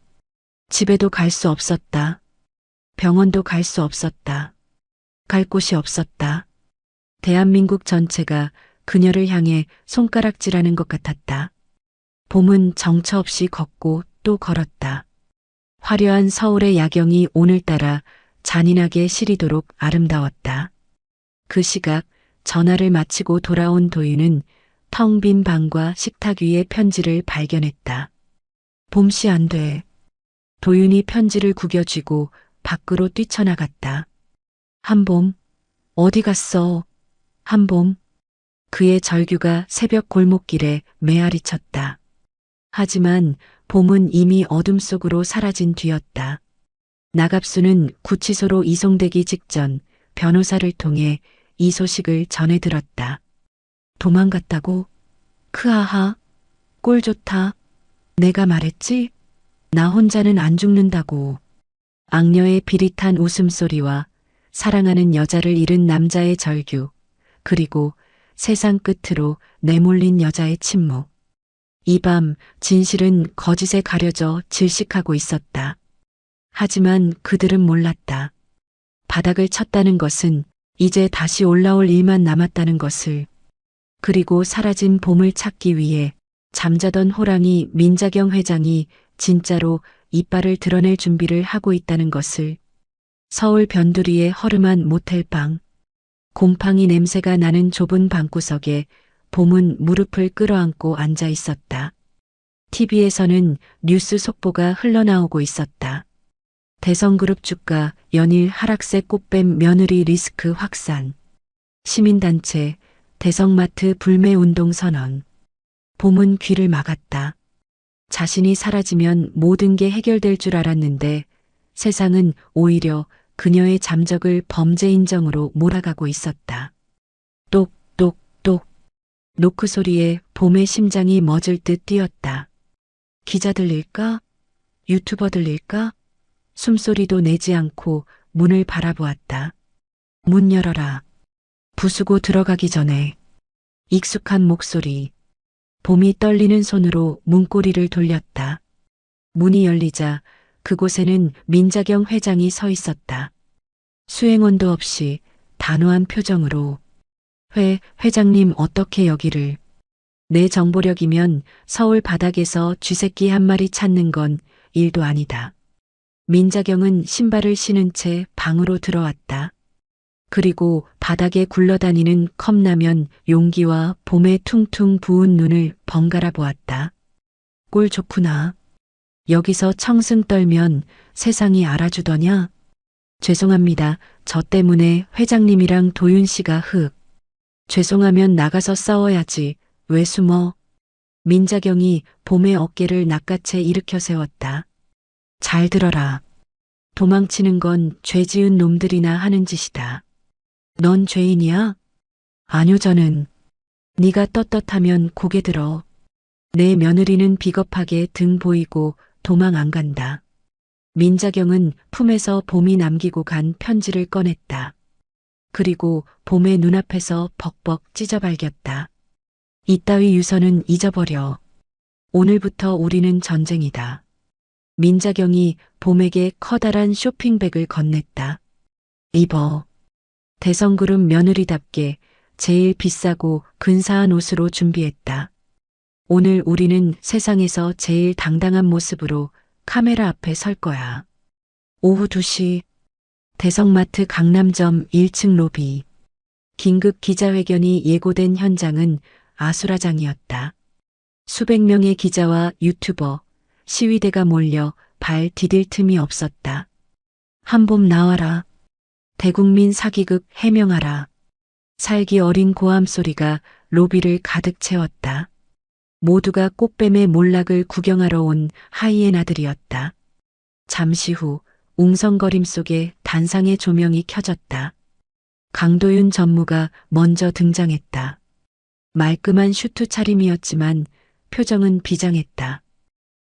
집에도 갈 수 없었다. 병원도 갈 수 없었다. 갈 곳이 없었다. 대한민국 전체가 그녀를 향해 손가락질하는 것 같았다. 봄은 정처 없이 걷고 또 걸었다. 화려한 서울의 야경이 오늘따라 잔인하게 시리도록 아름다웠다. 그 시각 전화를 마치고 돌아온 도윤은 텅 빈 방과 식탁 위의 편지를 발견했다. 봄씨 안 돼. 도윤이 편지를 구겨쥐고 밖으로 뛰쳐나갔다. 한봄, 어디 갔어? 한봄. 그의 절규가 새벽 골목길에 메아리 쳤다. 하지만 봄은 이미 어둠 속으로 사라진 뒤였다. 나갑수는 구치소로 이송되기 직전 변호사를 통해 이 소식을 전해 들었다. 도망갔다고? 크하하, 꼴 좋다. 내가 말했지? 나 혼자는 안 죽는다고. 악녀의 비릿한 웃음소리와 사랑하는 여자를 잃은 남자의 절규, 그리고 세상 끝으로 내몰린 여자의 침묵. 이 밤 진실은 거짓에 가려져 질식하고 있었다. 하지만 그들은 몰랐다. 바닥을 쳤다는 것은 이제 다시 올라올 일만 남았다는 것을. 그리고 사라진 봄을 찾기 위해 잠자던 호랑이 민자경 회장이 진짜로 이빨을 드러낼 준비를 하고 있다는 것을. 서울 변두리의 허름한 모텔방. 곰팡이 냄새가 나는 좁은 방구석에 봄은 무릎을 끌어안고 앉아 있었다. TV에서는 뉴스 속보가 흘러나오고 있었다. 대성그룹 주가 연일 하락세 꽃뱀 며느리 리스크 확산. 시민단체 대성마트 불매운동 선언. 봄은 귀를 막았다. 자신이 사라지면 모든 게 해결될 줄 알았는데 세상은 오히려 그녀의 잠적을 범죄 인정으로 몰아가고 있었다. 똑똑똑. 노크 소리에 봄의 심장이 멎을 듯 뛰었다. 기자들일까? 유튜버들일까? 숨소리도 내지 않고 문을 바라보았다. 문 열어라. 부수고 들어가기 전에. 익숙한 목소리. 봄이 떨리는 손으로 문고리를 돌렸다. 문이 열리자 그곳에는 민자경 회장이 서 있었다. 수행원도 없이 단호한 표정으로 회장님 어떻게 여기를. 내 정보력이면 서울 바닥에서 쥐새끼 한 마리 찾는 건 일도 아니다. 민자경은 신발을 신은 채 방으로 들어왔다. 그리고 바닥에 굴러다니는 컵라면 용기와 봄에 퉁퉁 부은 눈을 번갈아 보았다. 꼴 좋구나. 여기서 청승 떨면 세상이 알아주더냐? 죄송합니다. 저 때문에 회장님이랑 도윤 씨가 죄송하면 나가서 싸워야지. 왜 숨어? 민자경이 봄의 어깨를 낚아채 일으켜 세웠다. 잘 들어라. 도망치는 건 죄 지은 놈들이나 하는 짓이다. 넌 죄인이야? 아뇨 저는. 네가 떳떳하면 고개 들어. 내 며느리는 비겁하게 등 보이고 도망 안 간다. 민자경은 품에서 봄이 남기고 간 편지를 꺼냈다. 그리고 봄의 눈앞에서 벅벅 찢어 발겼다. 이따위 유서는 잊어버려. 오늘부터 우리는 전쟁이다. 민자경이 봄에게 커다란 쇼핑백을 건넸다. 입어. 대성그룹 며느리답게 제일 비싸고 근사한 옷으로 준비했다. 오늘 우리는 세상에서 제일 당당한 모습으로 카메라 앞에 설 거야. 오후 2시 대성마트 강남점 1층 로비. 긴급 기자회견이 예고된 현장은 아수라장이었다. 수백 명의 기자와 유튜버, 시위대가 몰려 발 디딜 틈이 없었다. 한봄 나와라. 대국민 사기극 해명하라. 살기 어린 고함 소리가 로비를 가득 채웠다. 모두가 꽃뱀의 몰락을 구경하러 온 하이에나들이었다. 잠시 후 웅성거림 속에 단상의 조명이 켜졌다. 강도윤 전무가 먼저 등장했다. 말끔한 슈트 차림이었지만 표정은 비장했다.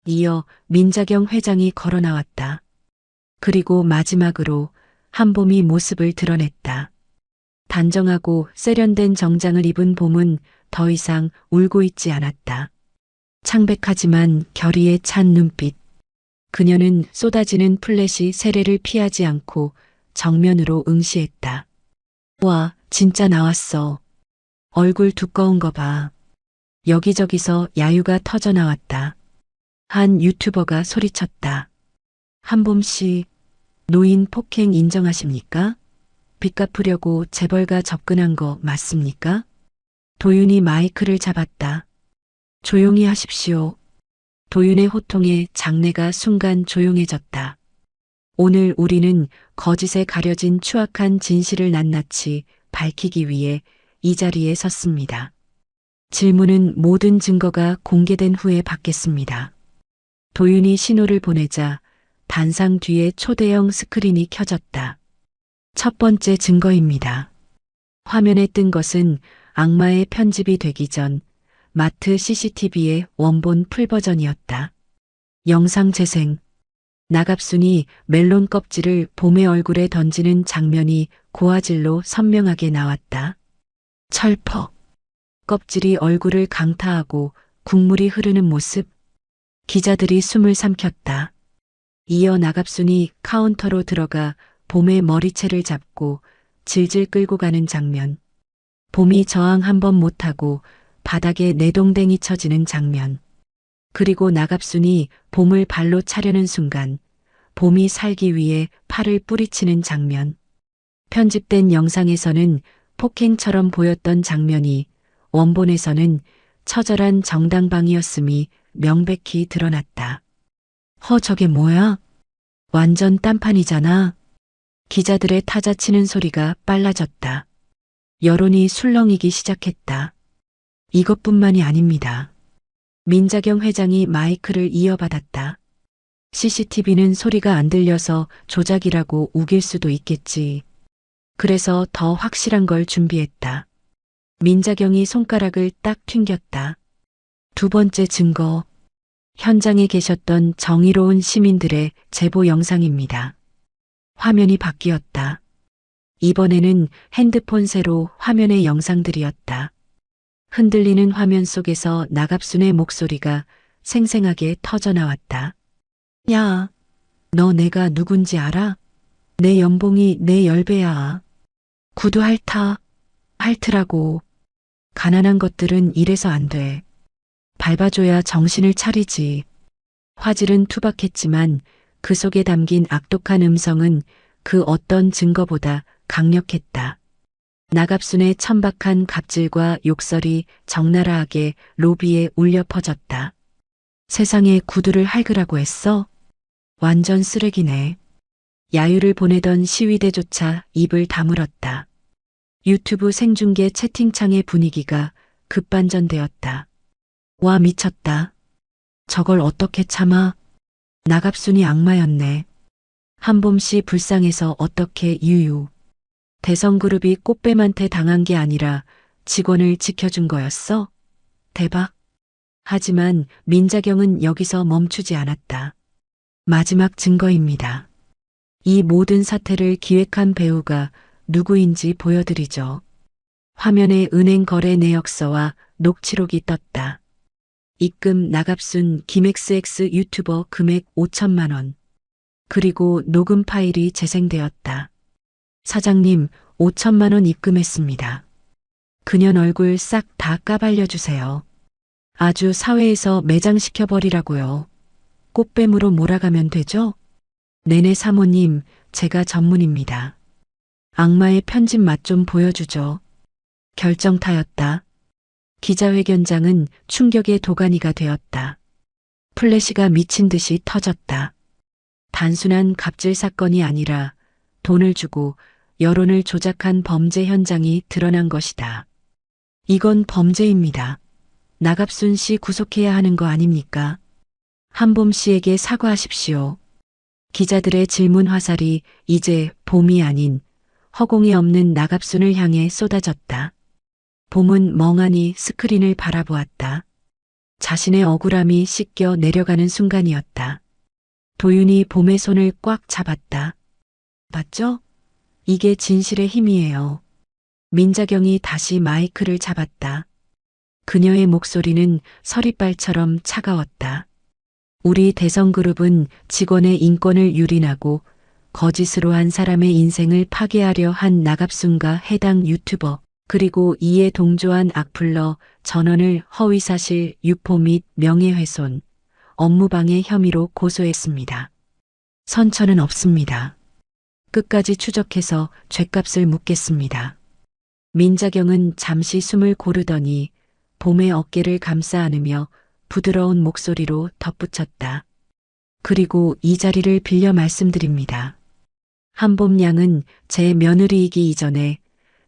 이어 민자경 회장이 걸어 나왔다. 그리고 마지막으로 한봄이 모습을 드러냈다. 단정하고 세련된 정장을 입은 봄은 더 이상 울고 있지 않았다. 창백하지만 결의에 찬 눈빛. 그녀는 쏟아지는 플래시 세례를 피하지 않고 정면으로 응시했다. 와, 진짜 나왔어. 얼굴 두꺼운 거 봐. 여기저기서 야유가 터져 나왔다. 한 유튜버가 소리쳤다. 한봄 씨, 노인 폭행 인정하십니까? 빚 갚으려고 재벌가 접근한 거 맞습니까? 도윤이 마이크를 잡았다. 조용히 하십시오. 도윤의 호통에 장내가 순간 조용해졌다. 오늘 우리는 거짓에 가려진 추악한 진실을 낱낱이 밝히기 위해 이 자리에 섰습니다. 질문은 모든 증거가 공개된 후에 받겠습니다. 도윤이 신호를 보내자 단상 뒤에 초대형 스크린이 켜졌다. 첫 번째 증거입니다. 화면에 뜬 것은 악마의 편집이 되기 전 마트 CCTV의 원본 풀버전이었다. 영상 재생. 나갑순이 멜론 껍질을 봄의 얼굴에 던지는 장면이 고화질로 선명하게 나왔다. 철퍽. 껍질이 얼굴을 강타하고 국물이 흐르는 모습. 기자들이 숨을 삼켰다. 이어 나갑순이 카운터로 들어가 봄의 머리채를 잡고 질질 끌고 가는 장면. 봄이 저항 한 번 못하고 바닥에 내동댕이 쳐지는 장면. 그리고 나갑순이 봄을 발로 차려는 순간 봄이 살기 위해 팔을 뿌리치는 장면. 편집된 영상에서는 폭행처럼 보였던 장면이 원본에서는 처절한 정당방위였음이 명백히 드러났다. 저게 뭐야? 완전 딴판이잖아. 기자들의 타자치는 소리가 빨라졌다. 여론이 술렁이기 시작했다. 이것뿐만이 아닙니다. 민자경 회장이 마이크를 이어받았다. CCTV는 소리가 안 들려서 조작이라고 우길 수도 있겠지. 그래서 더 확실한 걸 준비했다. 민자경이 손가락을 딱 튕겼다. 두 번째 증거. 현장에 계셨던 정의로운 시민들의 제보 영상입니다. 화면이 바뀌었다. 이번에는 핸드폰 세로 화면의 영상들이었다. 흔들리는 화면 속에서 나갑순의 목소리가 생생하게 터져 나왔다. 야, 너 내가 누군지 알아? 내 연봉이 내 10배야. 구두 핥으라고. 가난한 것들은 이래서 안 돼. 밟아줘야 정신을 차리지. 화질은 투박했지만 그 속에 담긴 악독한 음성은 그 어떤 증거보다 강력했다. 나갑순의 천박한 갑질과 욕설이 적나라하게 로비에 울려 퍼졌다. 세상에 구두를 핥으라고 했어? 완전 쓰레기네. 야유를 보내던 시위대조차 입을 다물었다. 유튜브 생중계 채팅창의 분위기가 급반전되었다. 와, 미쳤다. 저걸 어떻게 참아? 나갑순이 악마였네. 한봄 씨 불쌍해서 어떻게 유유. 대성그룹이 꽃뱀한테 당한 게 아니라 직원을 지켜준 거였어? 대박. 하지만 민자경은 여기서 멈추지 않았다. 마지막 증거입니다. 이 모든 사태를 기획한 배우가 누구인지 보여드리죠. 화면에 은행 거래 내역서와 녹취록이 떴다. 입금 나갑순 김XX 유튜버 금액 5천만 원. 그리고 녹음 파일이 재생되었다. 사장님, 5천만 원 입금했습니다. 그년 얼굴 싹 다 까발려주세요. 아주 사회에서 매장시켜버리라고요. 꽃뱀으로 몰아가면 되죠? 네네 사모님, 제가 전문입니다. 악마의 편집 맛 좀 보여주죠. 결정타였다. 기자회견장은 충격의 도가니가 되었다. 플래시가 미친 듯이 터졌다. 단순한 갑질 사건이 아니라 돈을 주고 여론을 조작한 범죄 현장이 드러난 것이다. 이건 범죄입니다. 나갑순 씨 구속해야 하는 거 아닙니까? 한봄 씨에게 사과하십시오. 기자들의 질문 화살이 이제 봄이 아닌 허공이 없는 나갑순을 향해 쏟아졌다. 봄은 멍하니 스크린을 바라보았다. 자신의 억울함이 씻겨 내려가는 순간이었다. 도윤이 봄의 손을 꽉 잡았다. 봤죠? 이게 진실의 힘이에요. 민자경이 다시 마이크를 잡았다. 그녀의 목소리는 서리발처럼 차가웠다. 우리 대성그룹은 직원의 인권을 유린하고 거짓으로 한 사람의 인생을 파괴하려 한 나갑순과 해당 유튜버 그리고 이에 동조한 악플러 전원을 허위사실 유포 및 명예훼손, 업무방해 혐의로 고소했습니다. 선처는 없습니다. 끝까지 추적해서 죗값을 묻겠습니다. 민자경은 잠시 숨을 고르더니 봄의 어깨를 감싸 안으며 부드러운 목소리로 덧붙였다. 그리고 이 자리를 빌려 말씀드립니다. 한봄 양은 제 며느리이기 이전에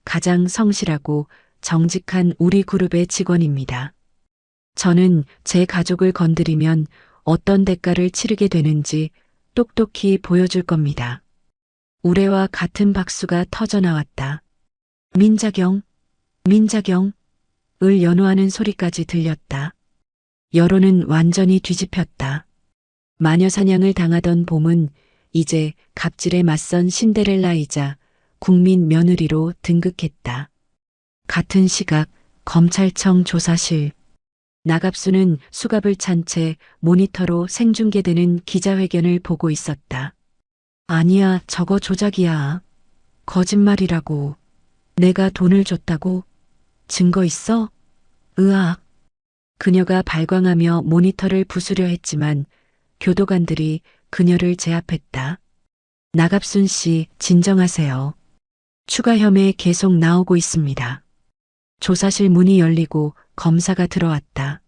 가장 성실하고 정직한 우리 그룹의 직원입니다. 저는 제 가족을 건드리면 어떤 대가를 치르게 되는지 똑똑히 보여줄 겁니다. 우레와 같은 박수가 터져나왔다. 민자경, 을 연호하는 소리까지 들렸다. 여론은 완전히 뒤집혔다. 마녀사냥을 당하던 봄은 이제 갑질에 맞선 신데렐라이자 국민 며느리로 등극했다. 같은 시각 검찰청 조사실. 나갑수는 수갑을 찬 채 모니터로 생중계되는 기자회견을 보고 있었다. 아니야, 저거 조작이야. 거짓말이라고. 내가 돈을 줬다고? 증거 있어? 으악. 그녀가 발광하며 모니터를 부수려 했지만 교도관들이 그녀를 제압했다. 나갑순 씨, 진정하세요. 추가 혐의 계속 나오고 있습니다. 조사실 문이 열리고 검사가 들어왔다.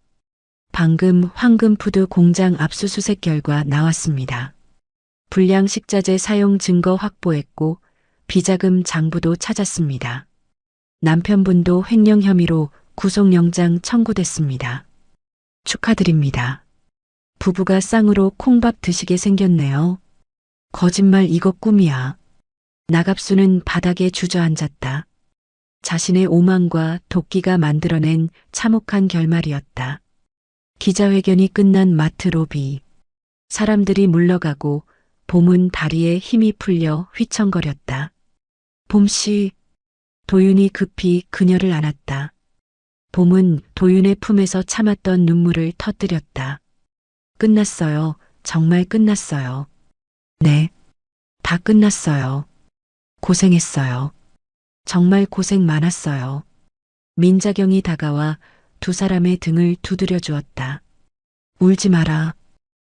방금 황금푸드 공장 압수수색 결과 나왔습니다. 불량식자재 사용 증거 확보했고 비자금 장부도 찾았습니다. 남편분도 횡령 혐의로 구속영장 청구됐습니다. 축하드립니다. 부부가 쌍으로 콩밥 드시게 생겼네요. 거짓말 이거 꿈이야. 나갑수는 바닥에 주저앉았다. 자신의 오만과 도끼가 만들어낸 참혹한 결말이었다. 기자회견이 끝난 마트 로비. 사람들이 물러가고 봄은 다리에 힘이 풀려 휘청거렸다. 봄씨. 도윤이 급히 그녀를 안았다. 봄은 도윤의 품에서 참았던 눈물을 터뜨렸다. 끝났어요. 정말 끝났어요. 네, 다 끝났어요. 고생했어요. 정말 고생 많았어요. 민자경이 다가와 두 사람의 등을 두드려 주었다. 울지 마라.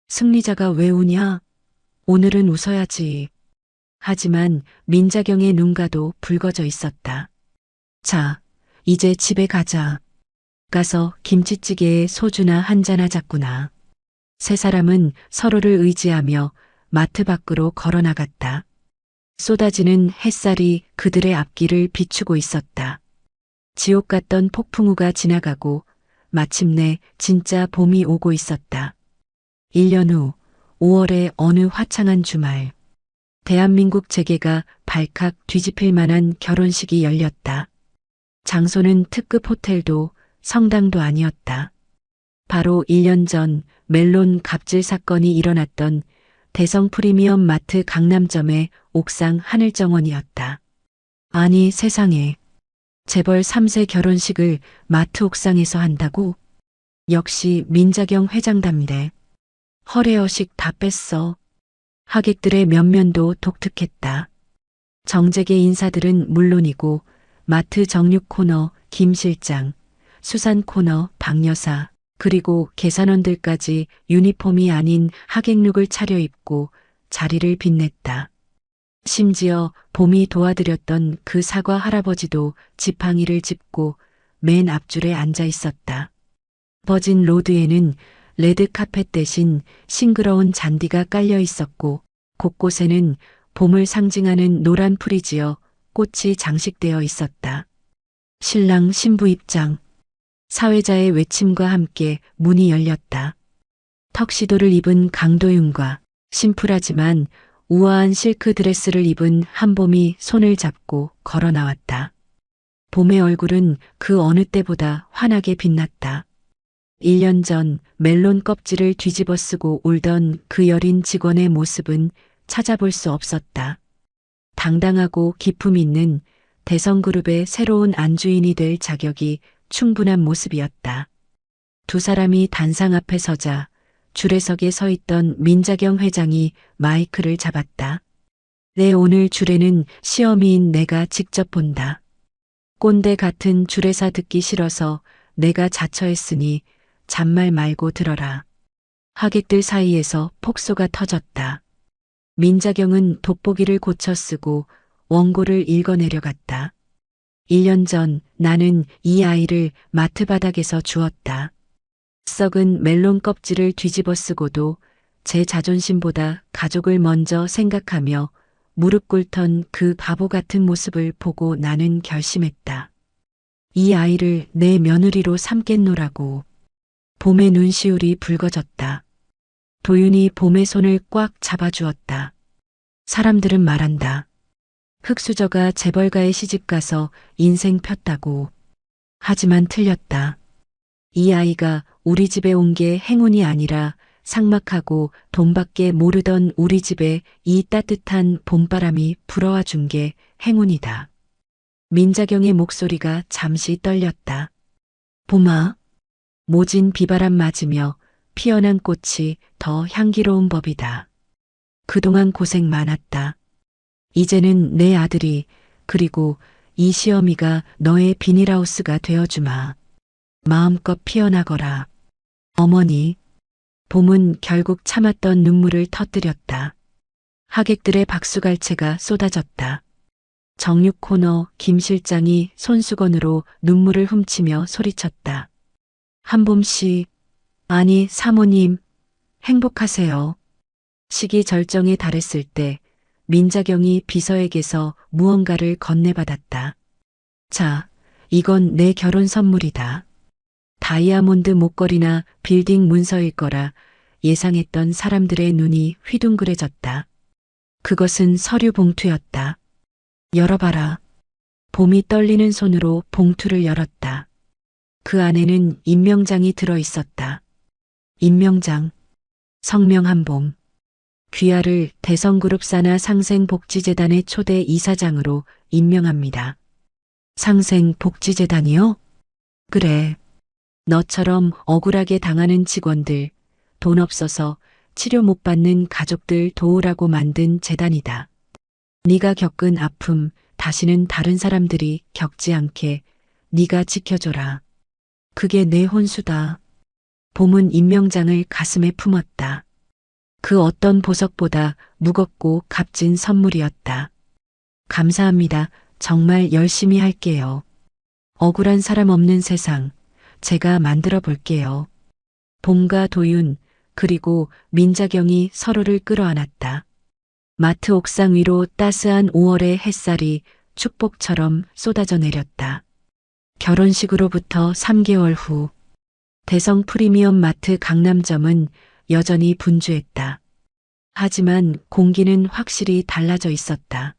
승리자가 왜 우냐? 오늘은 웃어야지. 하지만 민자경의 눈가도 붉어져 있었다. 자, 이제 집에 가자. 가서 김치찌개에 소주나 한잔 하자꾸나. 세 사람은 서로를 의지하며 마트 밖으로 걸어 나갔다. 쏟아지는 햇살이 그들의 앞길을 비추고 있었다. 지옥 같던 폭풍우가 지나가고 마침내 진짜 봄이 오고 있었다. 1년 후 5월의 어느 화창한 주말, 대한민국 재계가 발칵 뒤집힐 만한 결혼식이 열렸다. 장소는 특급 호텔도 성당도 아니었다. 바로 1년 전 멜론 갑질 사건이 일어났던 대성 프리미엄 마트 강남점의 옥상 하늘정원이었다. 아니 세상에, 재벌 3세 결혼식을 마트 옥상에서 한다고? 역시 민자경 회장답네. 허례허식 다 뺐어. 하객들의 면면도 독특했다. 정재계 인사들은 물론이고 마트 정육 코너 김 실장, 수산 코너 박 여사, 그리고 계산원들까지 유니폼이 아닌 하객룩을 차려입고 자리를 빛냈다. 심지어 봄이 도와드렸던 그 사과 할아버지도 지팡이를 짚고 맨 앞줄에 앉아 있었다. 버진 로드에는 레드 카펫 대신 싱그러운 잔디가 깔려 있었고 곳곳에는 봄을 상징하는 노란 풀이 지어 꽃이 장식되어 있었다. 신랑 신부 입장. 사회자의 외침과 함께 문이 열렸다. 턱시도를 입은 강도윤과 심플하지만 우아한 실크 드레스를 입은 한봄이 손을 잡고 걸어 나왔다. 봄의 얼굴은 그 어느 때보다 환하게 빛났다. 1년 전 멜론 껍질을 뒤집어 쓰고 울던 그 여린 직원의 모습은 찾아볼 수 없었다. 당당하고 기품 있는 대성그룹의 새로운 안주인이 될 자격이 충분한 모습이었다. 두 사람이 단상 앞에 서자 주례석에 서 있던 민자경 회장이 마이크를 잡았다. 내 오늘 주례는 시어미인 내가 직접 본다. 꼰대 같은 주례사 듣기 싫어서 내가 자처했으니 잔말 말고 들어라. 하객들 사이에서 폭소가 터졌다. 민자경은 돋보기를 고쳐 쓰고 원고를 읽어내려갔다. 1년 전 나는 이 아이를 마트 바닥에서 주었다. 썩은 멜론 껍질을 뒤집어 쓰고도 제 자존심보다 가족을 먼저 생각하며 무릎 꿇던 그 바보 같은 모습을 보고 나는 결심했다. 이 아이를 내 며느리로 삼겠노라고. 봄의 눈시울이 붉어졌다. 도윤이 봄의 손을 꽉 잡아주었다. 사람들은 말한다. 흑수저가 재벌가에 시집가서 인생 폈다고. 하지만 틀렸다. 이 아이가 우리 집에 온 게 행운이 아니라 삭막하고 돈밖에 모르던 우리 집에 이 따뜻한 봄바람이 불어와 준 게 행운이다. 민자경의 목소리가 잠시 떨렸다. 봄아, 모진 비바람 맞으며 피어난 꽃이 더 향기로운 법이다. 그동안 고생 많았다. 이제는 내 아들이 그리고 이 시어미가 너의 비닐하우스가 되어주마. 마음껏 피어나거라. 어머니. 봄은 결국 참았던 눈물을 터뜨렸다. 하객들의 박수갈채가 쏟아졌다. 정육 코너 김 실장이 손수건으로 눈물을 훔치며 소리쳤다. 한봄 씨, 아니 사모님, 행복하세요. 시기 절정에 달했을 때 민자경이 비서에게서 무언가를 건네받았다. 자, 이건 내 결혼 선물이다. 다이아몬드 목걸이나 빌딩 문서일 거라 예상했던 사람들의 눈이 휘둥그레졌다. 그것은 서류 봉투였다. 열어봐라. 봄이 떨리는 손으로 봉투를 열었다. 그 안에는 임명장이 들어 있었다. 임명장. 성명 한봄. 귀하를 대성그룹 산하 상생복지재단의 초대 이사장으로 임명합니다. 상생복지재단이요? 그래. 너처럼 억울하게 당하는 직원들, 돈 없어서 치료 못 받는 가족들 도우라고 만든 재단이다. 네가 겪은 아픔 다시는 다른 사람들이 겪지 않게 네가 지켜줘라. 그게 내 혼수다. 봄은 임명장을 가슴에 품었다. 그 어떤 보석보다 무겁고 값진 선물이었다. 감사합니다. 정말 열심히 할게요. 억울한 사람 없는 세상, 제가 만들어 볼게요. 봄과 도윤, 그리고 민자경이 서로를 끌어안았다. 마트 옥상 위로 따스한 5월의 햇살이 축복처럼 쏟아져 내렸다. 결혼식으로부터 3개월 후, 대성 프리미엄 마트 강남점은 여전히 분주했다. 하지만 공기는 확실히 달라져 있었다.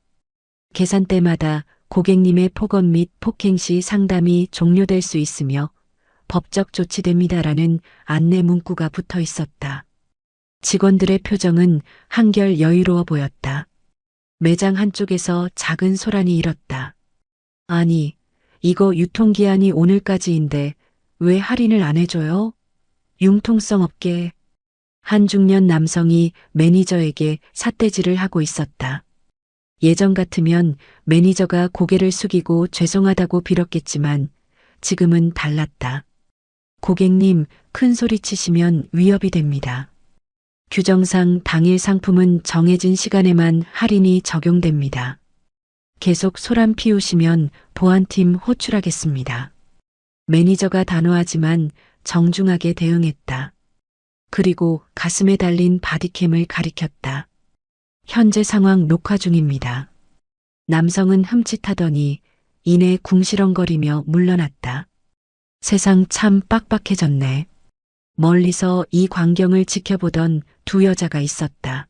계산대마다 고객님의 폭언 및 폭행 시 상담이 종료될 수 있으며 법적 조치됩니다라는 안내 문구가 붙어 있었다. 직원들의 표정은 한결 여유로워 보였다. 매장 한쪽에서 작은 소란이 일었다. 아니, 이거 유통기한이 오늘까지인데 왜 할인을 안 해줘요? 융통성 없게. 한 중년 남성이 매니저에게 삿대질을 하고 있었다. 예전 같으면 매니저가 고개를 숙이고 죄송하다고 빌었겠지만 지금은 달랐다. 고객님, 큰 소리 치시면 위협이 됩니다. 규정상 당일 상품은 정해진 시간에만 할인이 적용됩니다. 계속 소란 피우시면 보안팀 호출하겠습니다. 매니저가 단호하지만 정중하게 대응했다. 그리고 가슴에 달린 바디캠을 가리켰다. 현재 상황 녹화 중입니다. 남성은 흠칫하더니 이내 궁시렁거리며 물러났다. 세상 참 빡빡해졌네. 멀리서 이 광경을 지켜보던 두 여자가 있었다.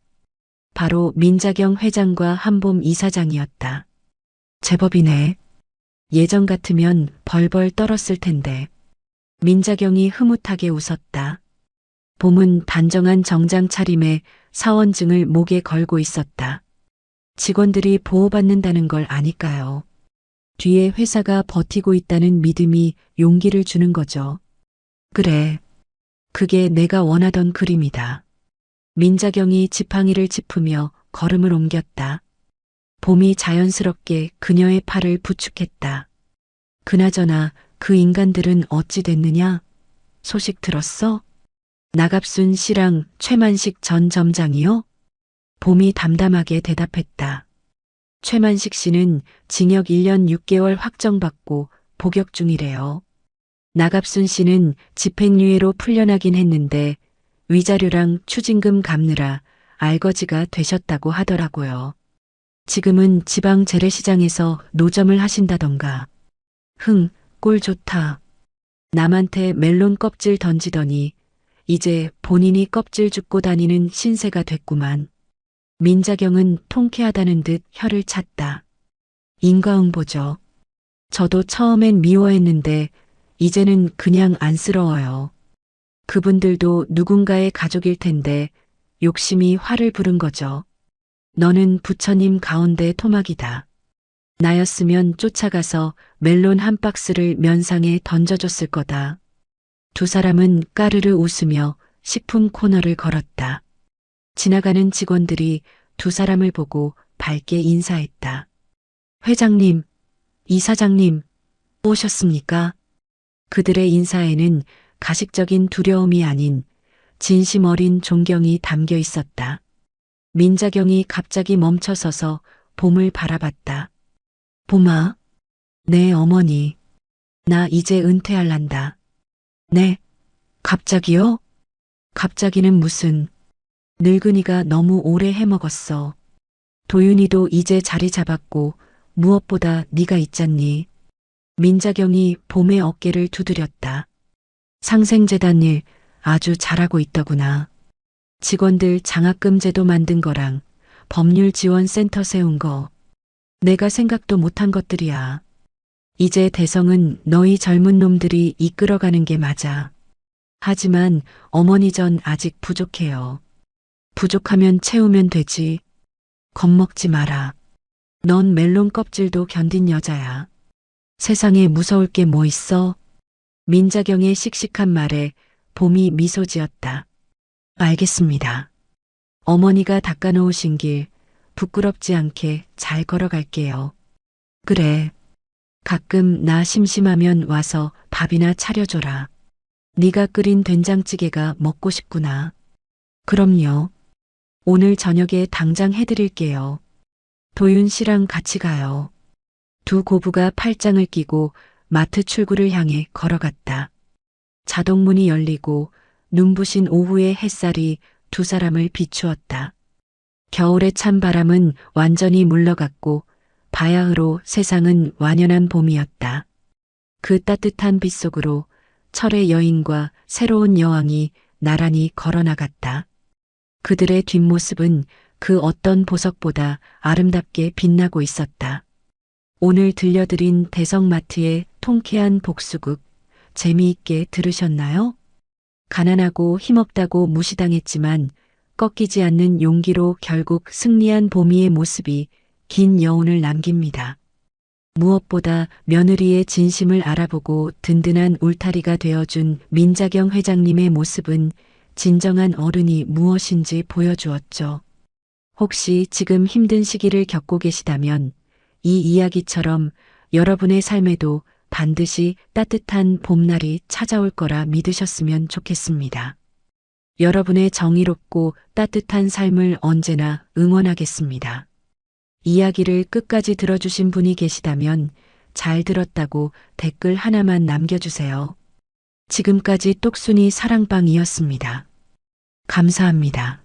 바로 민자경 회장과 한봄 이사장이었다. 제법이네. 예전 같으면 벌벌 떨었을 텐데. 민자경이 흐뭇하게 웃었다. 봄은 단정한 정장 차림에 사원증을 목에 걸고 있었다. 직원들이 보호받는다는 걸 아니까요. 뒤에 회사가 버티고 있다는 믿음이 용기를 주는 거죠. 그래. 그게 내가 원하던 그림이다. 민자경이 지팡이를 짚으며 걸음을 옮겼다. 봄이 자연스럽게 그녀의 팔을 부축했다. 그나저나 그 인간들은 어찌 됐느냐? 소식 들었어? 나갑순 씨랑 최만식 전 점장이요? 봄이 담담하게 대답했다. 최만식 씨는 징역 1년 6개월 확정받고 복역 중이래요. 나갑순 씨는 집행유예로 풀려나긴 했는데 위자료랑 추징금 갚느라 알거지가 되셨다고 하더라고요. 지금은 지방 재래시장에서 노점을 하신다던가. 꼴 좋다. 남한테 멜론 껍질 던지더니 이제 본인이 껍질 줍고 다니는 신세가 됐구만. 민자경은 통쾌하다는 듯 혀를 찼다. 인과응보죠. 저도 처음엔 미워했는데 이제는 그냥 안쓰러워요. 그분들도 누군가의 가족일 텐데 욕심이 화를 부른 거죠. 너는 부처님 가운데 토막이다. 나였으면 쫓아가서 멜론 한 박스를 면상에 던져줬을 거다. 두 사람은 까르르 웃으며 식품 코너를 걸었다. 지나가는 직원들이 두 사람을 보고 밝게 인사했다. 회장님, 이사장님, 오셨습니까? 그들의 인사에는 가식적인 두려움이 아닌 진심 어린 존경이 담겨 있었다. 민자경이 갑자기 멈춰서서 봄을 바라봤다. 봄아, 내 어머니, 나 이제 은퇴할란다. 네, 갑자기요? 갑자기는 무슨, 늙은이가 너무 오래 해먹었어. 도윤이도 이제 자리 잡았고 무엇보다 네가 있잖니. 민자경이 봄의 어깨를 두드렸다. 상생재단 일 아주 잘하고 있더구나. 직원들 장학금 제도 만든 거랑 법률 지원 센터 세운 거. 내가 생각도 못한 것들이야. 이제 대성은 너희 젊은 놈들이 이끌어가는 게 맞아. 하지만 어머니 전 아직 부족해요. 부족하면 채우면 되지. 겁먹지 마라. 넌 멜론 껍질도 견딘 여자야. 세상에 무서울 게 뭐 있어? 민자경의 씩씩한 말에 봄이 미소 지었다. 알겠습니다. 어머니가 닦아놓으신 길 부끄럽지 않게 잘 걸어갈게요. 그래. 가끔 나 심심하면 와서 밥이나 차려줘라. 네가 끓인 된장찌개가 먹고 싶구나. 그럼요. 오늘 저녁에 당장 해드릴게요. 도윤 씨랑 같이 가요. 두 고부가 팔짱을 끼고 마트 출구를 향해 걸어갔다. 자동문이 열리고 눈부신 오후의 햇살이 두 사람을 비추었다. 겨울의 찬바람은 완전히 물러갔고 바야흐로 세상은 완연한 봄이었다. 그 따뜻한 빛 속으로 철의 여인과 새로운 여왕이 나란히 걸어나갔다. 그들의 뒷모습은 그 어떤 보석보다 아름답게 빛나고 있었다. 오늘 들려드린 대성마트의 통쾌한 복수극 재미있게 들으셨나요? 가난하고 힘없다고 무시당했지만 꺾이지 않는 용기로 결국 승리한 보미의 모습이 긴 여운을 남깁니다. 무엇보다 며느리의 진심을 알아보고 든든한 울타리가 되어준 민자경 회장님의 모습은 진정한 어른이 무엇인지 보여주었죠. 혹시 지금 힘든 시기를 겪고 계시다면 이 이야기처럼 여러분의 삶에도 반드시 따뜻한 봄날이 찾아올 거라 믿으셨으면 좋겠습니다. 여러분의 정의롭고 따뜻한 삶을 언제나 응원하겠습니다. 이야기를 끝까지 들어주신 분이 계시다면 잘 들었다고 댓글 하나만 남겨주세요. 지금까지 똑순이 사랑방이었습니다. 감사합니다.